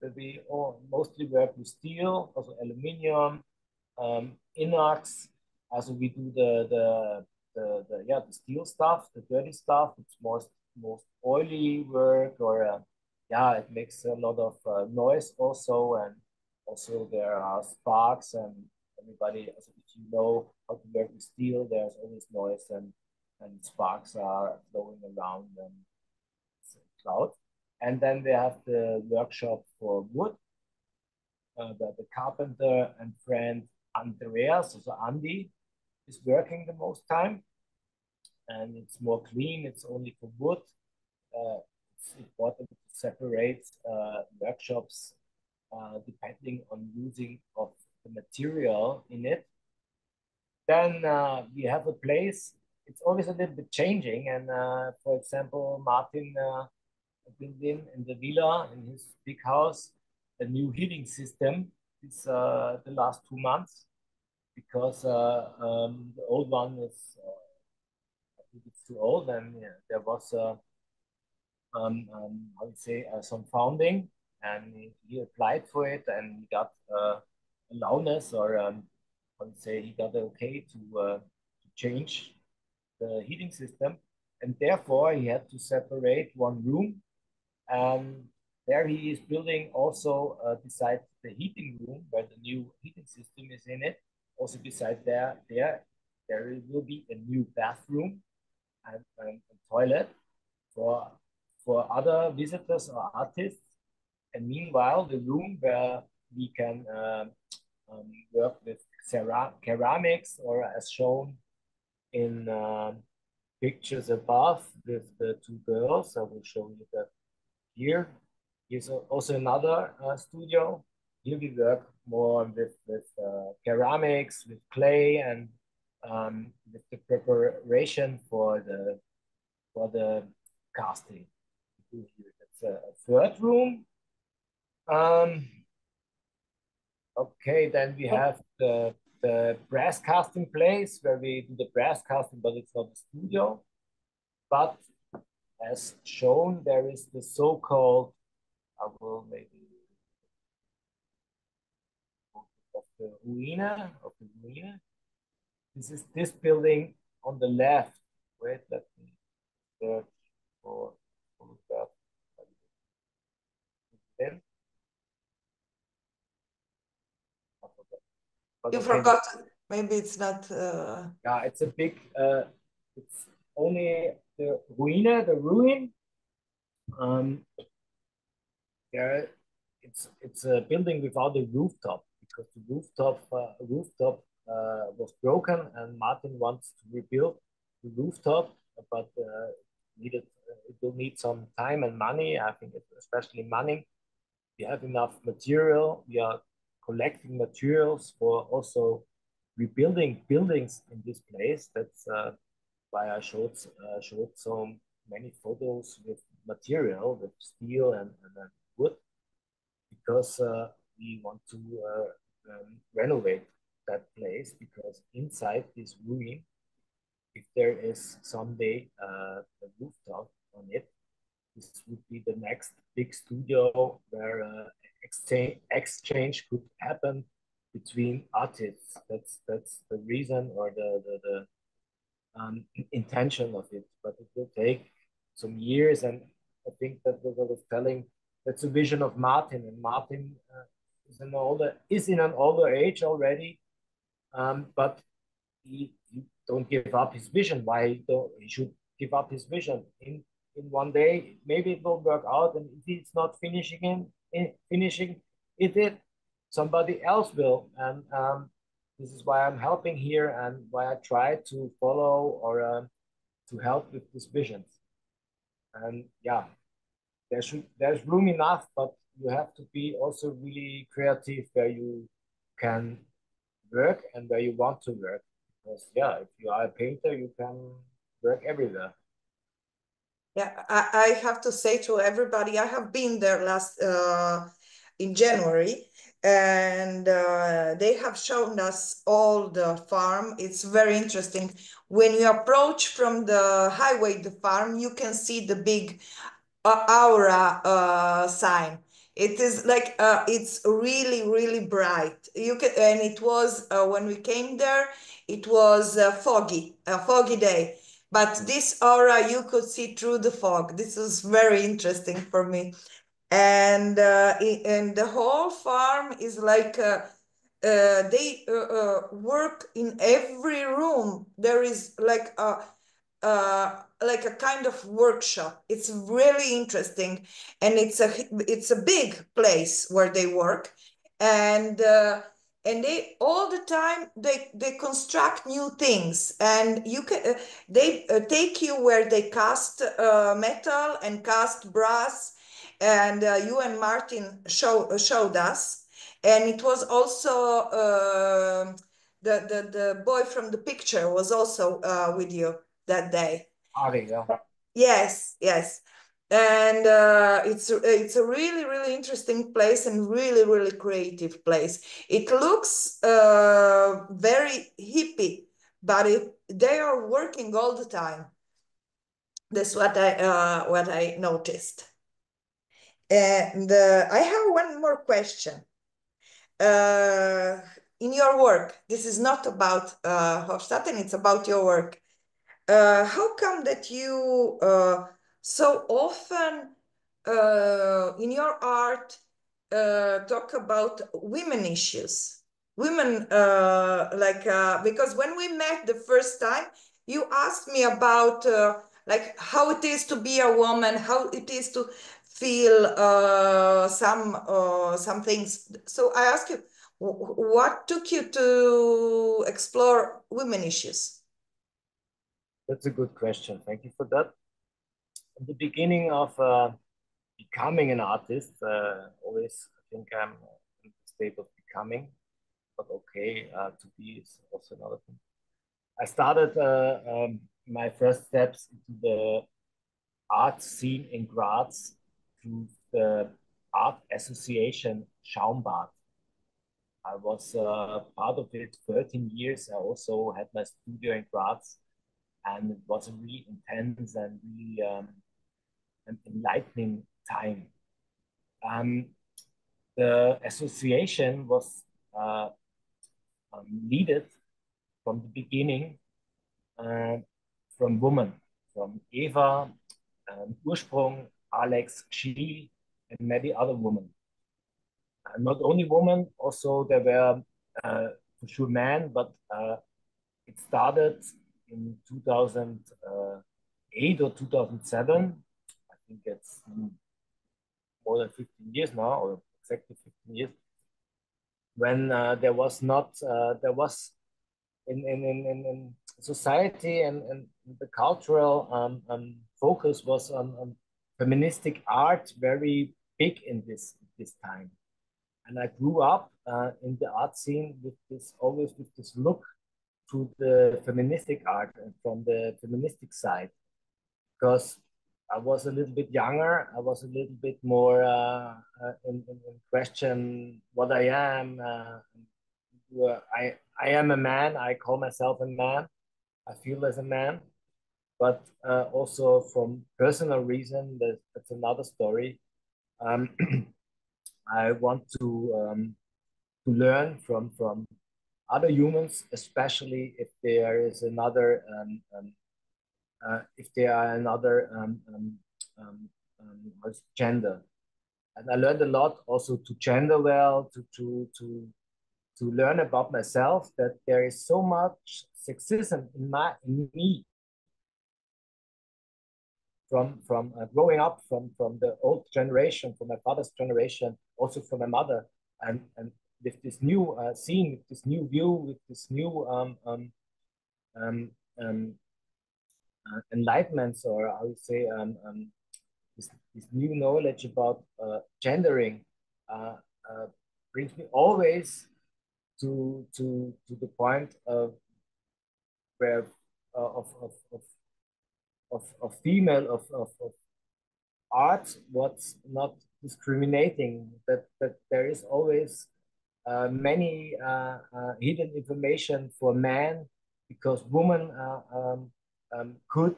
that we all mostly work with steel, also aluminium, inox. Also we do the steel stuff, the dirty stuff. It's most oily work, or it makes a lot of noise also, and also there are sparks, and everybody, also if you know how to work with steel, there's always noise and sparks are flowing around and it's a cloud. And then we have the workshop for wood, the carpenter and friend Andreas, also Andy, is working the most time, and it's more clean. It's only for wood. It's important to separate workshops depending on using of the material in it. Then we have a place. It's always a little bit changing, and for example, Martin built in the villa in his big house a new heating system. It's the last 2 months because the old one is I think it's too old, and there was how you say some founding, and he applied for it, and he got allowance, or I would say he got okay to change the heating system, and therefore he had to separate one room, and there he is building also beside the heating room where the new heating system is in it. Also beside there will be a new bathroom and a toilet for other visitors or artists. And meanwhile, the room where we can work with ceramics, or as shown in pictures above with the two girls. I will show you that here. Here's also another studio. Here we work more with ceramics, with clay, and with the preparation for the casting. That's a third room. Okay, then we have the brass casting place where we do the brass casting, but it's not a studio. But as shown, there is the so-called, I will maybe, of the ruine. This is this building on the left. Wait, let me search for that. You forgot. Maybe it's not. Yeah, it's a big. It's only the ruin. There, it's a building without a rooftop, because the rooftop was broken, and Martin wants to rebuild the rooftop, but it will need some time and money. I think especially money. We have enough material. We are collecting materials for also rebuilding buildings in this place. That's why I showed so many photos with material, with steel and wood, because we want to renovate that place, because inside this ruin, if there is someday a rooftop on it, this would be the next big studio where exchange could happen between artists. That's the reason, or the intention of it. But it will take some years, and I think that what I was telling, that's a vision of Martin, and Martin is in an older age already, but he don't give up his vision. Why he should give up his vision? In one day, maybe it will work out, and if he's not finishing it, somebody else will. And this is why I'm helping here, and why I try to follow, or to help with these visions. And yeah, there's room enough, but you have to be also really creative where you can work and where you want to work. Because yeah, if you are a painter, you can work everywhere. Yeah, I have to say to everybody, I have been there last in January, and they have shown us all the farm. It's very interesting. When you approach from the highway, the farm, you can see the big aura sign. It is like it's really bright. You can, and it was when we came there, it was a foggy day. But this aura, you could see through the fog. This was very interesting for me. And the whole farm is like they work in every room. There is like a kind of workshop. It's really interesting, and it's a big place where they work, and they all the time they construct new things, and you can they take you where they cast metal and cast brass, and you and Martin showed us, and it was also the boy from the picture was also with you that day. Ari, yeah. Yes, yes. And it's a really interesting place, and really creative place. It looks very hippie, but they are working all the time. That's what I noticed. And I have one more question. In your work, this is not about Hofstätten, it's about your work. How come that you so often in your art talk about women issues? Women, because when we met the first time, you asked me about like how it is to be a woman, how it is to feel some things. So I asked you, what took you to explore women issues? That's a good question. Thank you for that. At the beginning of becoming an artist, always I think I'm in the state of becoming, but okay, to be is also another thing. I started my first steps into the art scene in Graz through the art association Schaumbad. I was part of it 13 years. I also had my studio in Graz, and it was a really intense and really an enlightening time. The association was leaded from the beginning from women, from Eva, Ursprung, Alex, Schiel, and many other women. Not only women, also there were for sure men, but it started in 2008 or 2007. I think it's more than 15 years now, or exactly 15 years, when there was in society and the cultural focus was on feministic art very big in this time. And I grew up in the art scene with this look to the feministic art and from the feministic side, because I was a little bit younger. I was a little bit more in question what I am. I am a man. I call myself a man. I feel as a man, but also from personal reason, that's another story. I want to learn from other humans, especially if there is another if they are another gender. And I learned a lot also to gender well, to learn about myself, that there is so much sexism in me from growing up from the old generation, from my father's generation, also from my mother, and with this new scene, with this new view, with this new enlightenments, or I would say this new knowledge about gendering brings me always to the point of where of female of art, what's not discriminating, that there is always many hidden information for men, because women could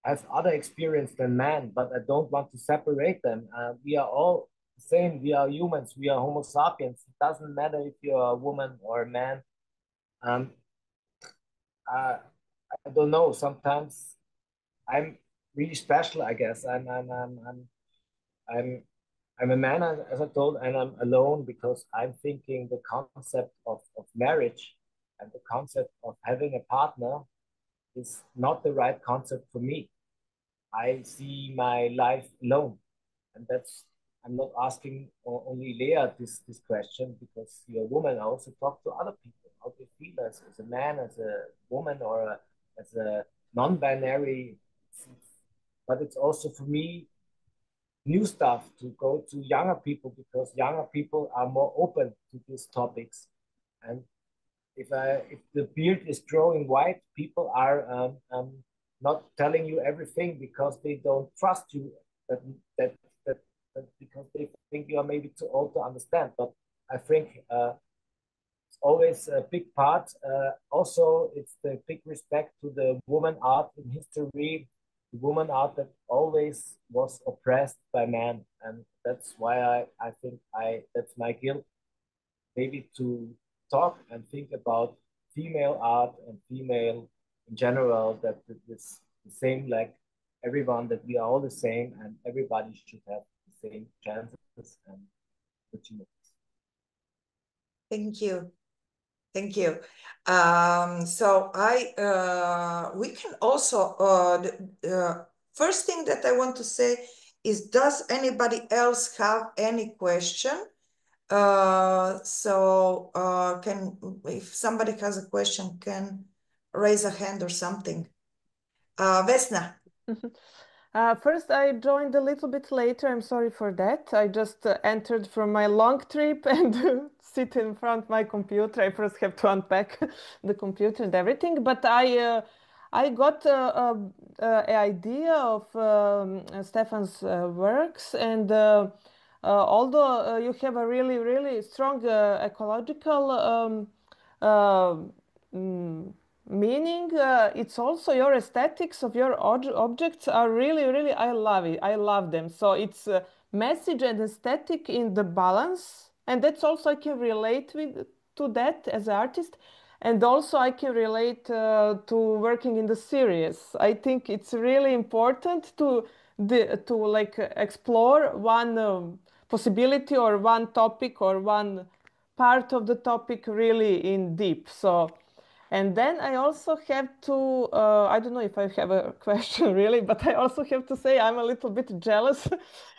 have other experience than men, but I don't want to separate them. We are all the same. We are humans. We are Homo sapiens. It doesn't matter if you're a woman or a man. I don't know. Sometimes I'm really special, I guess. I'm a man, as I told, and I'm alone because I'm thinking the concept of marriage and the concept of having a partner is not the right concept for me. I see my life alone, and I'm not asking only Lea this question because you're a woman. I also talk to other people, how they feel as a man, as a woman, or as a non-binary. But it's also for me new stuff to go to younger people, because younger people are more open to these topics. And if the beard is growing white, people are not telling you everything because they don't trust you, that because they think you are maybe too old to understand. But I think it's always a big part. Also, it's the big respect to the woman art in history, the woman art that always was oppressed by men. And that's why I think that's my guilt, maybe to talk and think about female art and female in general, that it's the same like everyone, that we are all the same and everybody should have the same chances and opportunities. Thank you. Thank you. So we can also, first thing that I want to say is, does anybody else have any question? If somebody has a question, can raise a hand or something. Vesna. First, I joined a little bit later. I'm sorry for that. I just entered from my long trip and sit in front of my computer. I first have to unpack the computer and everything. But I got an idea of Stefan's works, and although you have a really, really strong ecological meaning, it's also your aesthetics of your objects are really, really, I love it. I love them. So it's message and aesthetic in the balance. And that's also, I can relate to that as an artist. And also I can relate to working in the series. I think it's really important to like explore one possibility or one topic or one part of the topic really in deep. So, and then I also have to, I don't know if I have a question really, but I also have to say I'm a little bit jealous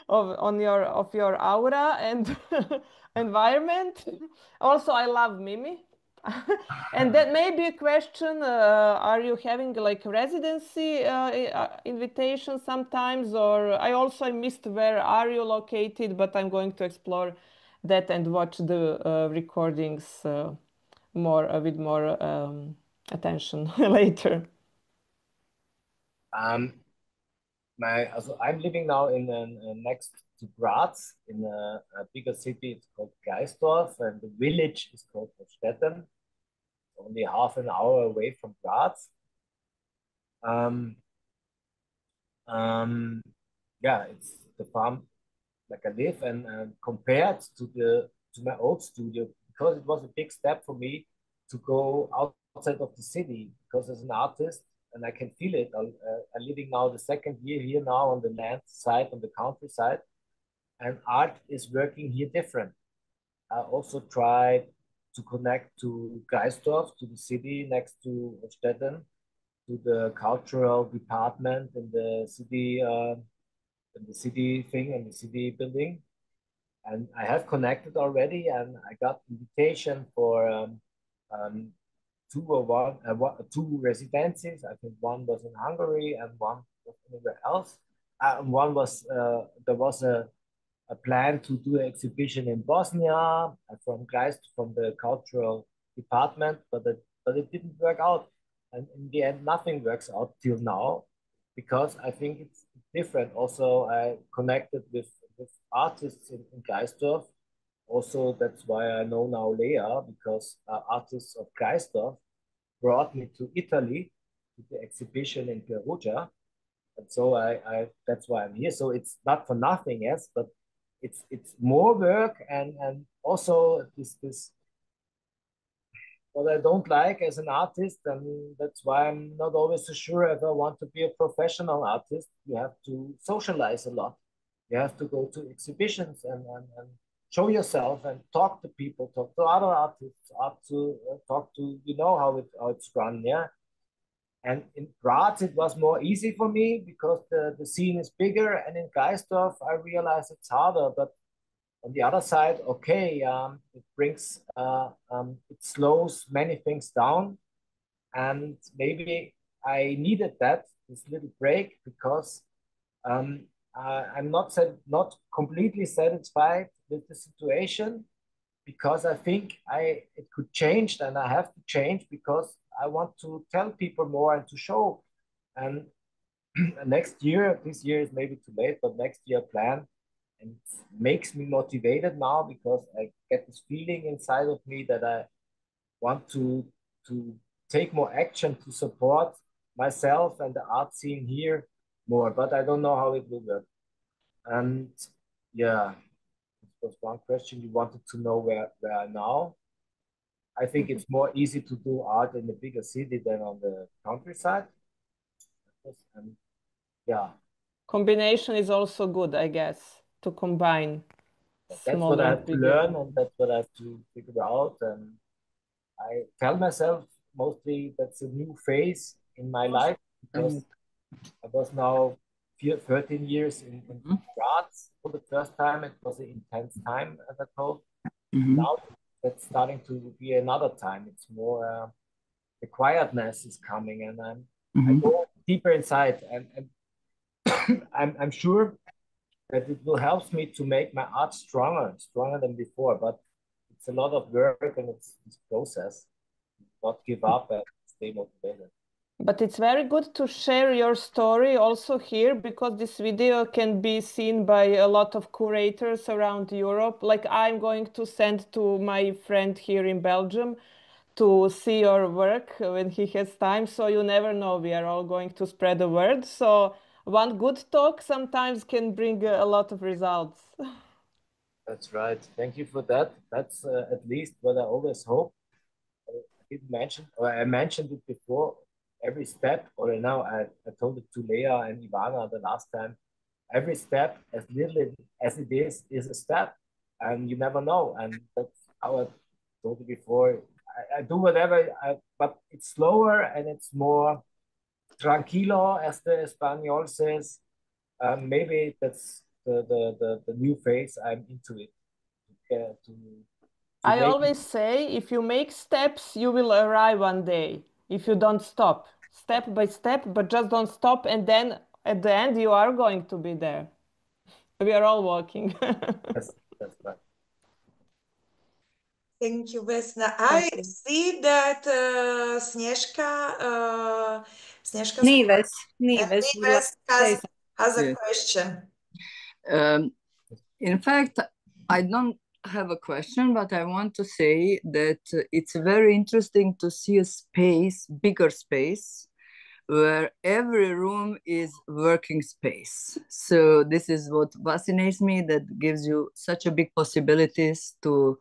of your aura and environment. Also, I love Mimi. And that may be a question, are you having like residency invitation sometimes? Or I missed where are you located, but I'm going to explore that and watch the recordings with more attention later. I'm living now in next to Graz, in a bigger city. It's called Geisdorf, and the village is called Hofstätten. Only half an hour away from Graz. Yeah, it's the farm like I live, and compared to my old studio, because it was a big step for me to go outside of the city, because as an artist, and I can feel it, I'm living now the second year here now on the land side, on the countryside, and art is working here different. I also tried to connect to Geisdorf, to the city next to Hofstätten, to the cultural department in the city thing and the city building. And I have connected already, and I got invitation for two residencies. I think one was in Hungary and one was anywhere else. One was there was a plan to do an exhibition in Bosnia from the cultural department, but it didn't work out. And in the end, nothing works out till now, because I think it's different. Also, I connected with artists in Geisdorf. Also, that's why I know now Lea, because artists of Geisdorf brought me to Italy to the exhibition in Perugia. And so that's why I'm here. So it's not for nothing, yes, but it's more work, and also this what I don't like as an artist, and that's why I'm not always so sure if I want to be a professional artist. You have to socialize a lot. You have to go to exhibitions and show yourself and talk to people, talk to other artists, talk to how it's run, yeah. And in Graz, it was more easy for me because the scene is bigger, and in Geisdorf, I realized it's harder. But on the other side, okay, it brings, it slows many things down, and maybe I needed this little break, because I'm not completely satisfied with the situation, because I think it could change, and I have to change, because I want to tell people more and to show. And next year, this year is maybe too late, but next year I plan, and it makes me motivated now, because I get this feeling inside of me that I want to take more action to support myself and the art scene here more, but I don't know how it will work. And yeah, it was one question you wanted to know where I now. I think it's more easy to do art in a bigger city than on the countryside. And yeah. Combination is also good, I guess, to combine. That's what I have to learn, and that's what I have to figure out. And I tell myself mostly that's a new phase in my life, because I was now 13 years in France for the first time. It was an intense time, as I told. Now that's starting to be another time. It's more the quietness is coming, and I go deeper inside, and I'm sure that it will help me to make my art stronger than before. But it's a lot of work, and it's this process. Not give up and stay motivated. But it's very good to share your story also here, because this video can be seen by a lot of curators around Europe. Like, I'm going to send to my friend here in Belgium to see your work when he has time. So you never know, we are all going to spread the word. So one good talk sometimes can bring a lot of results. That's right. Thank you for that. That's at least what I always hope. I didn't mention, or I mentioned it before, every step, or now I told it to Lea and Ivana the last time, every step, as little as it is a step, and you never know. And that's how I told you before. I do whatever, but it's slower and it's more tranquilo, as the Espanol says. Maybe that's the new phase I'm into it. I always say, if you make steps, you will arrive one day. If you don't stop, step by step, but just don't stop. And then at the end, you are going to be there. We are all walking. That's right. Thank you, Vesna. I see that Snezka Nives has a question. In fact, I don't have a question, but I want to say that it's very interesting to see a space, bigger space, where every room is working space. So this is what fascinates me, that gives you such a big possibilities to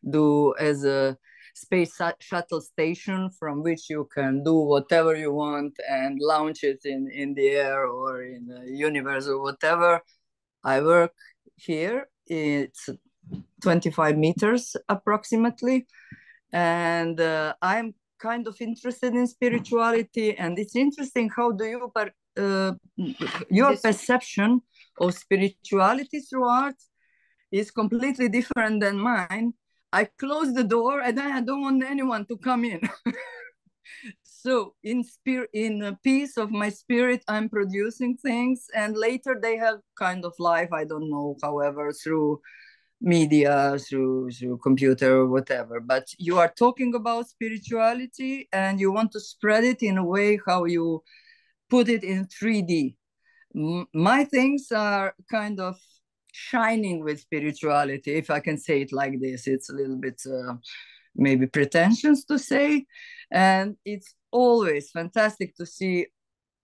do as a space shuttle station from which you can do whatever you want and launch it in the air or in the universe or whatever. I work here. It's 25 meters approximately. And I'm kind of interested in spirituality. And it's interesting, how do you, your perception of spirituality through art is completely different than mine. I close the door and I don't want anyone to come in. So in peace of my spirit, I'm producing things, and later they have kind of life, I don't know, however, through media, through computer or whatever. But you are talking about spirituality and you want to spread it in a way how you put it in 3D. My things are kind of shining with spirituality, if I can say it like this. It's a little bit maybe pretentious to say, and it's always fantastic to see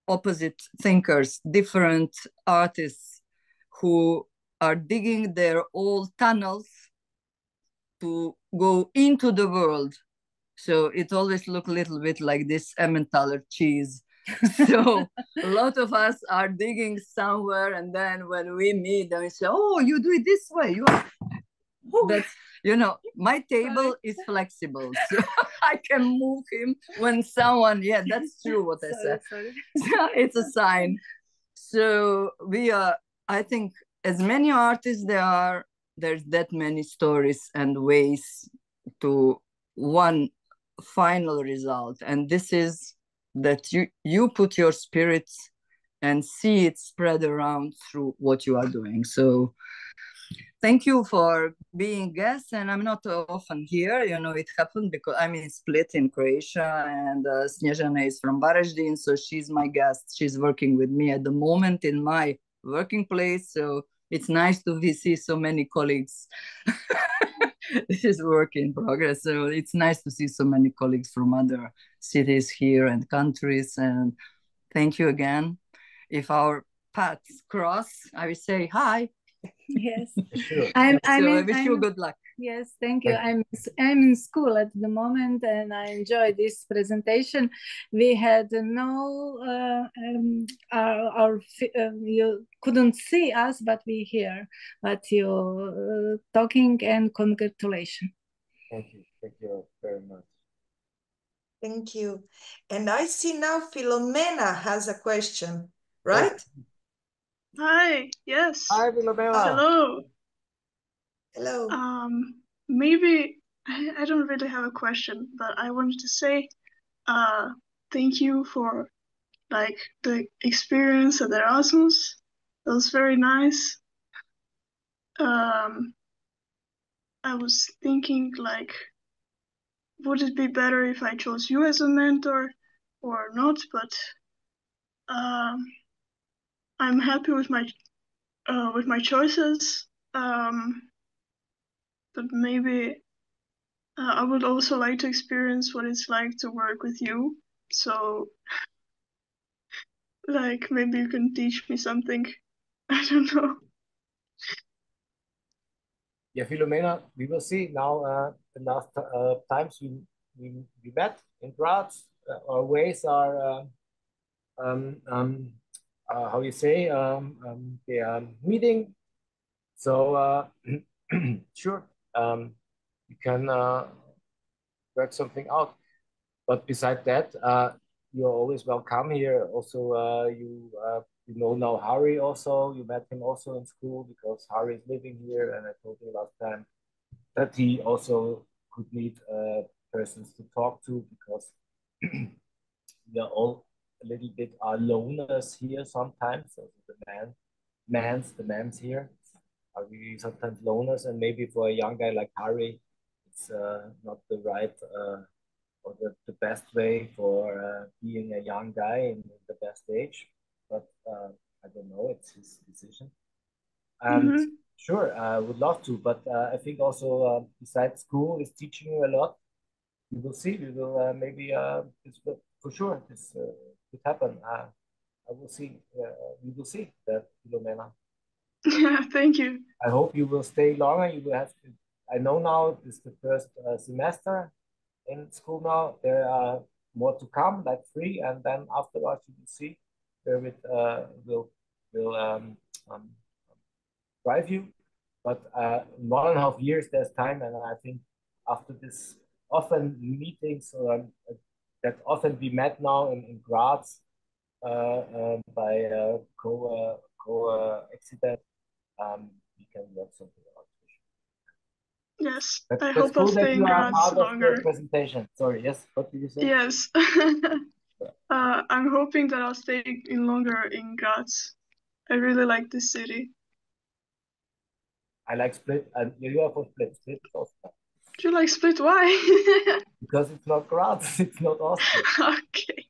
opposite thinkers, different artists who are digging their old tunnels to go into the world. So it always looks a little bit like this Emmentaler cheese. So a lot of us are digging somewhere, and then when we meet them, we say, oh, you do it this way. You are... That's, you know, my table is flexible, so I can move him when someone, yeah, that's true what I said. So it's a sign. So we are, I think, as many artists there's that many stories and ways to one final result. And this is that you put your spirits and see it spread around through what you are doing. So thank you for being guest, and I'm not often here. You know, it happened because I'm in Split in Croatia, and Snezana is from Varaždin, so she's my guest. She's working with me at the moment in my working place, so it's nice to see so many colleagues. This is work in progress, so it's nice to see so many colleagues from other cities here and countries, and thank you again. if our paths cross, I will say hi. Yes. Sure. I wish you good luck. Yes, thank you. I'm in school at the moment, and I enjoy this presentation. We had you couldn't see us, but we hear what you talking, and congratulations. Thank you very much. Thank you. And I see now Filomena has a question, right? Hi, yes. Hi, Filomena. Hello. Hello. Maybe I don't really have a question, but I wanted to say thank you for like the experience at Erasmus. It was very nice. I was thinking like, would it be better if I chose you as a mentor or not? But I'm happy with my choices. But maybe I would also like to experience what it's like to work with you. So, like, maybe you can teach me something. I don't know. Yeah, Filomena, we will see now. The last times we met in Graz, our ways are how you say they are meeting. So sure, you can work something out. But beside that, you're always welcome here. Also, you know now Harry also. You met him also in school because Harry is living here, and I told you last time that he also could need persons to talk to because we are all a little bit loners here sometimes. So the man's here are really sometimes loners, and maybe for a young guy like Harry, it's not the right or the best way for being a young guy in the best age. But I don't know, it's his decision. And sure, I would love to, but I think also besides school is teaching you a lot. We will see. We will maybe this will, for sure this could happen. I will see. We will see that, Filomena. Yeah, thank you. I hope you will stay longer. You will have to. I know now this is the first semester in school now. There are more to come, like 3, and then afterwards you will see where it will drive you. But 1.5 years, there's time, and I think after this often meetings that often we met now in Graz by exhibitor, we can work something out. Yes, That's I hope cool I'll stay in Graz longer. Presentation. Sorry, yes. What did you say? Yes. I'm hoping that I'll stay longer in Graz. I really like this city. I like Split, and you are for Split. Split is Austria. Do you like Split? Why? Because it's not Graz, it's not Austria. Okay.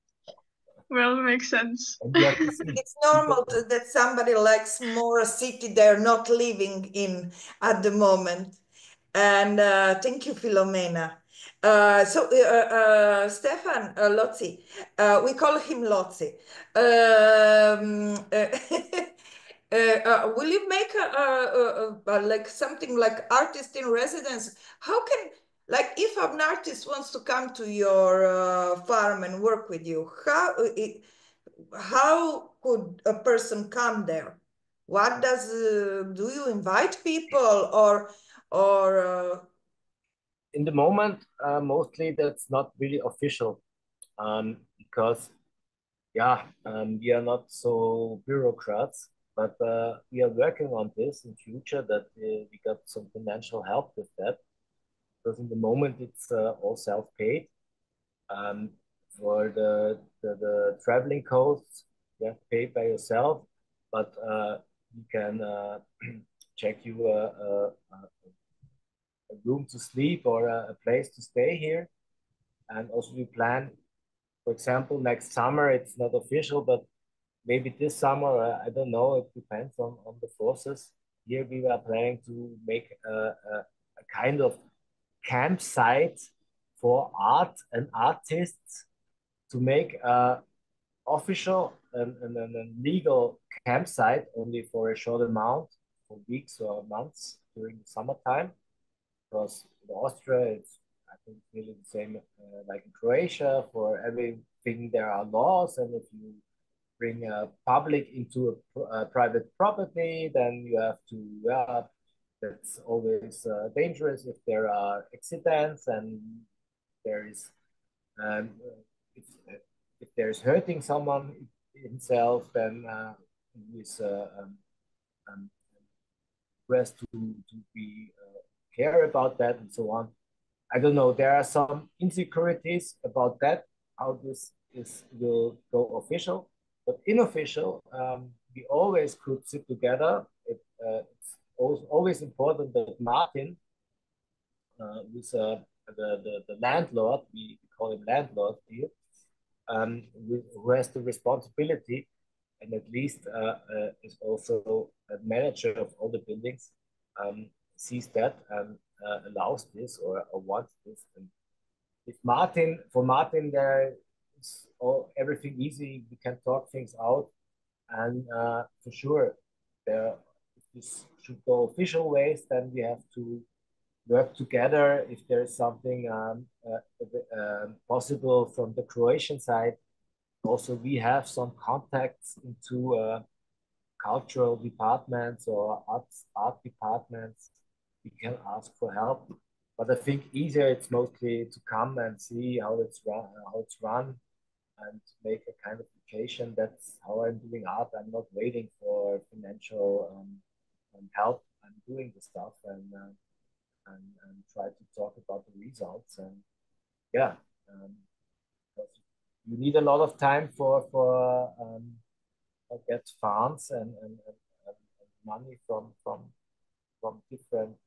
Well, it makes sense. It's normal that somebody likes more a city they're not living in at the moment. And thank you, Filomena. Stefan Lozzi, we call him Lozzi. Will you make like something like artist in residence? How can, like, if an artist wants to come to your farm and work with you, how could a person come there? What does do you invite people or in the moment mostly that's not really official because we are not so bureaucrats, but we are working on this in future that we got some financial help with that, because in the moment it's all self-paid. For the traveling costs, you have to pay by yourself, but you can check you a room to sleep or a place to stay here. And also we plan, for example, next summer, it's not official, but maybe this summer, I don't know, it depends on the forces. Here we are planning to make a kind of campsite for art and artists to make official a legal campsite only for a short amount, for weeks or months during the summertime. Because in Austria, it's, I think, really the same like in Croatia. For everything there are laws, and if you bring a public into a private property, then you have to, that's always dangerous if there are accidents, and there is, if there's hurting someone himself, then he is request to be care about that and so on. I don't know. There are some insecurities about that, how this will go official, but unofficial. We always could sit together. It's always important that Martin, who's the landlord, we call him landlord here, who has the responsibility, and at least is also a manager of all the buildings, sees that and allows this or wants this. And if for Martin, there is everything easy. We can talk things out, and for sure, if this should go official ways, then we have to work together. If there is something possible from the Croatian side, also we have some contacts into cultural departments or art departments. We can ask for help, but I think easier it's mostly to come and see how it's run, and make a kind of application. That's how I'm doing art. I'm not waiting for financial help. I'm doing the stuff and try to talk about the results. And yeah, you need a lot of time for get funds and money from different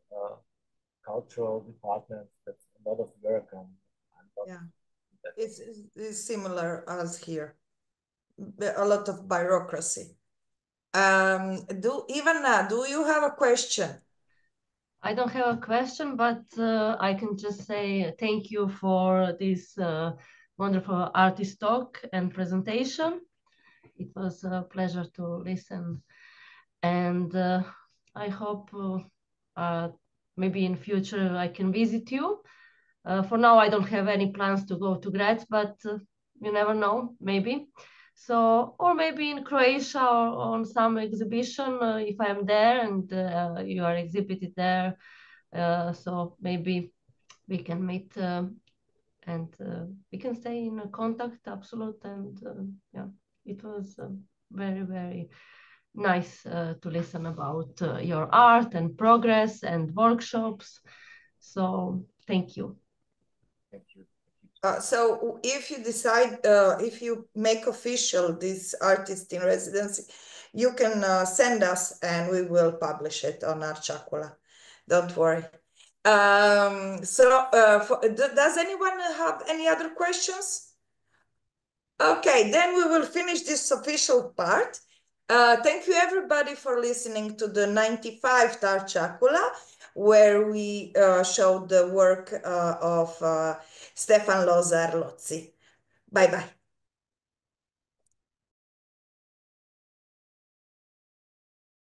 cultural departments. That's a lot of work. Yeah, it's similar as here. A lot of bureaucracy. Ivana, do you have a question? I don't have a question, but I can just say thank you for this wonderful artist talk and presentation. It was a pleasure to listen, and I hope maybe in future I can visit you. For now, I don't have any plans to go to Graz, but you never know, maybe. So, or maybe in Croatia or on some exhibition, if I'm there and you are exhibited there. So maybe we can meet and we can stay in contact, absolute. And yeah, it was very, very nice to listen about your art and progress and workshops. So thank you. Thank you. So if you decide, if you make official this artist in residency, you can send us and we will publish it on our ćakula. Don't worry. Does anyone have any other questions? Okay, then we will finish this official part. Thank you everybody for listening to the 95th Art ćakula, where we showed the work of Stefan Lozar. Bye-bye.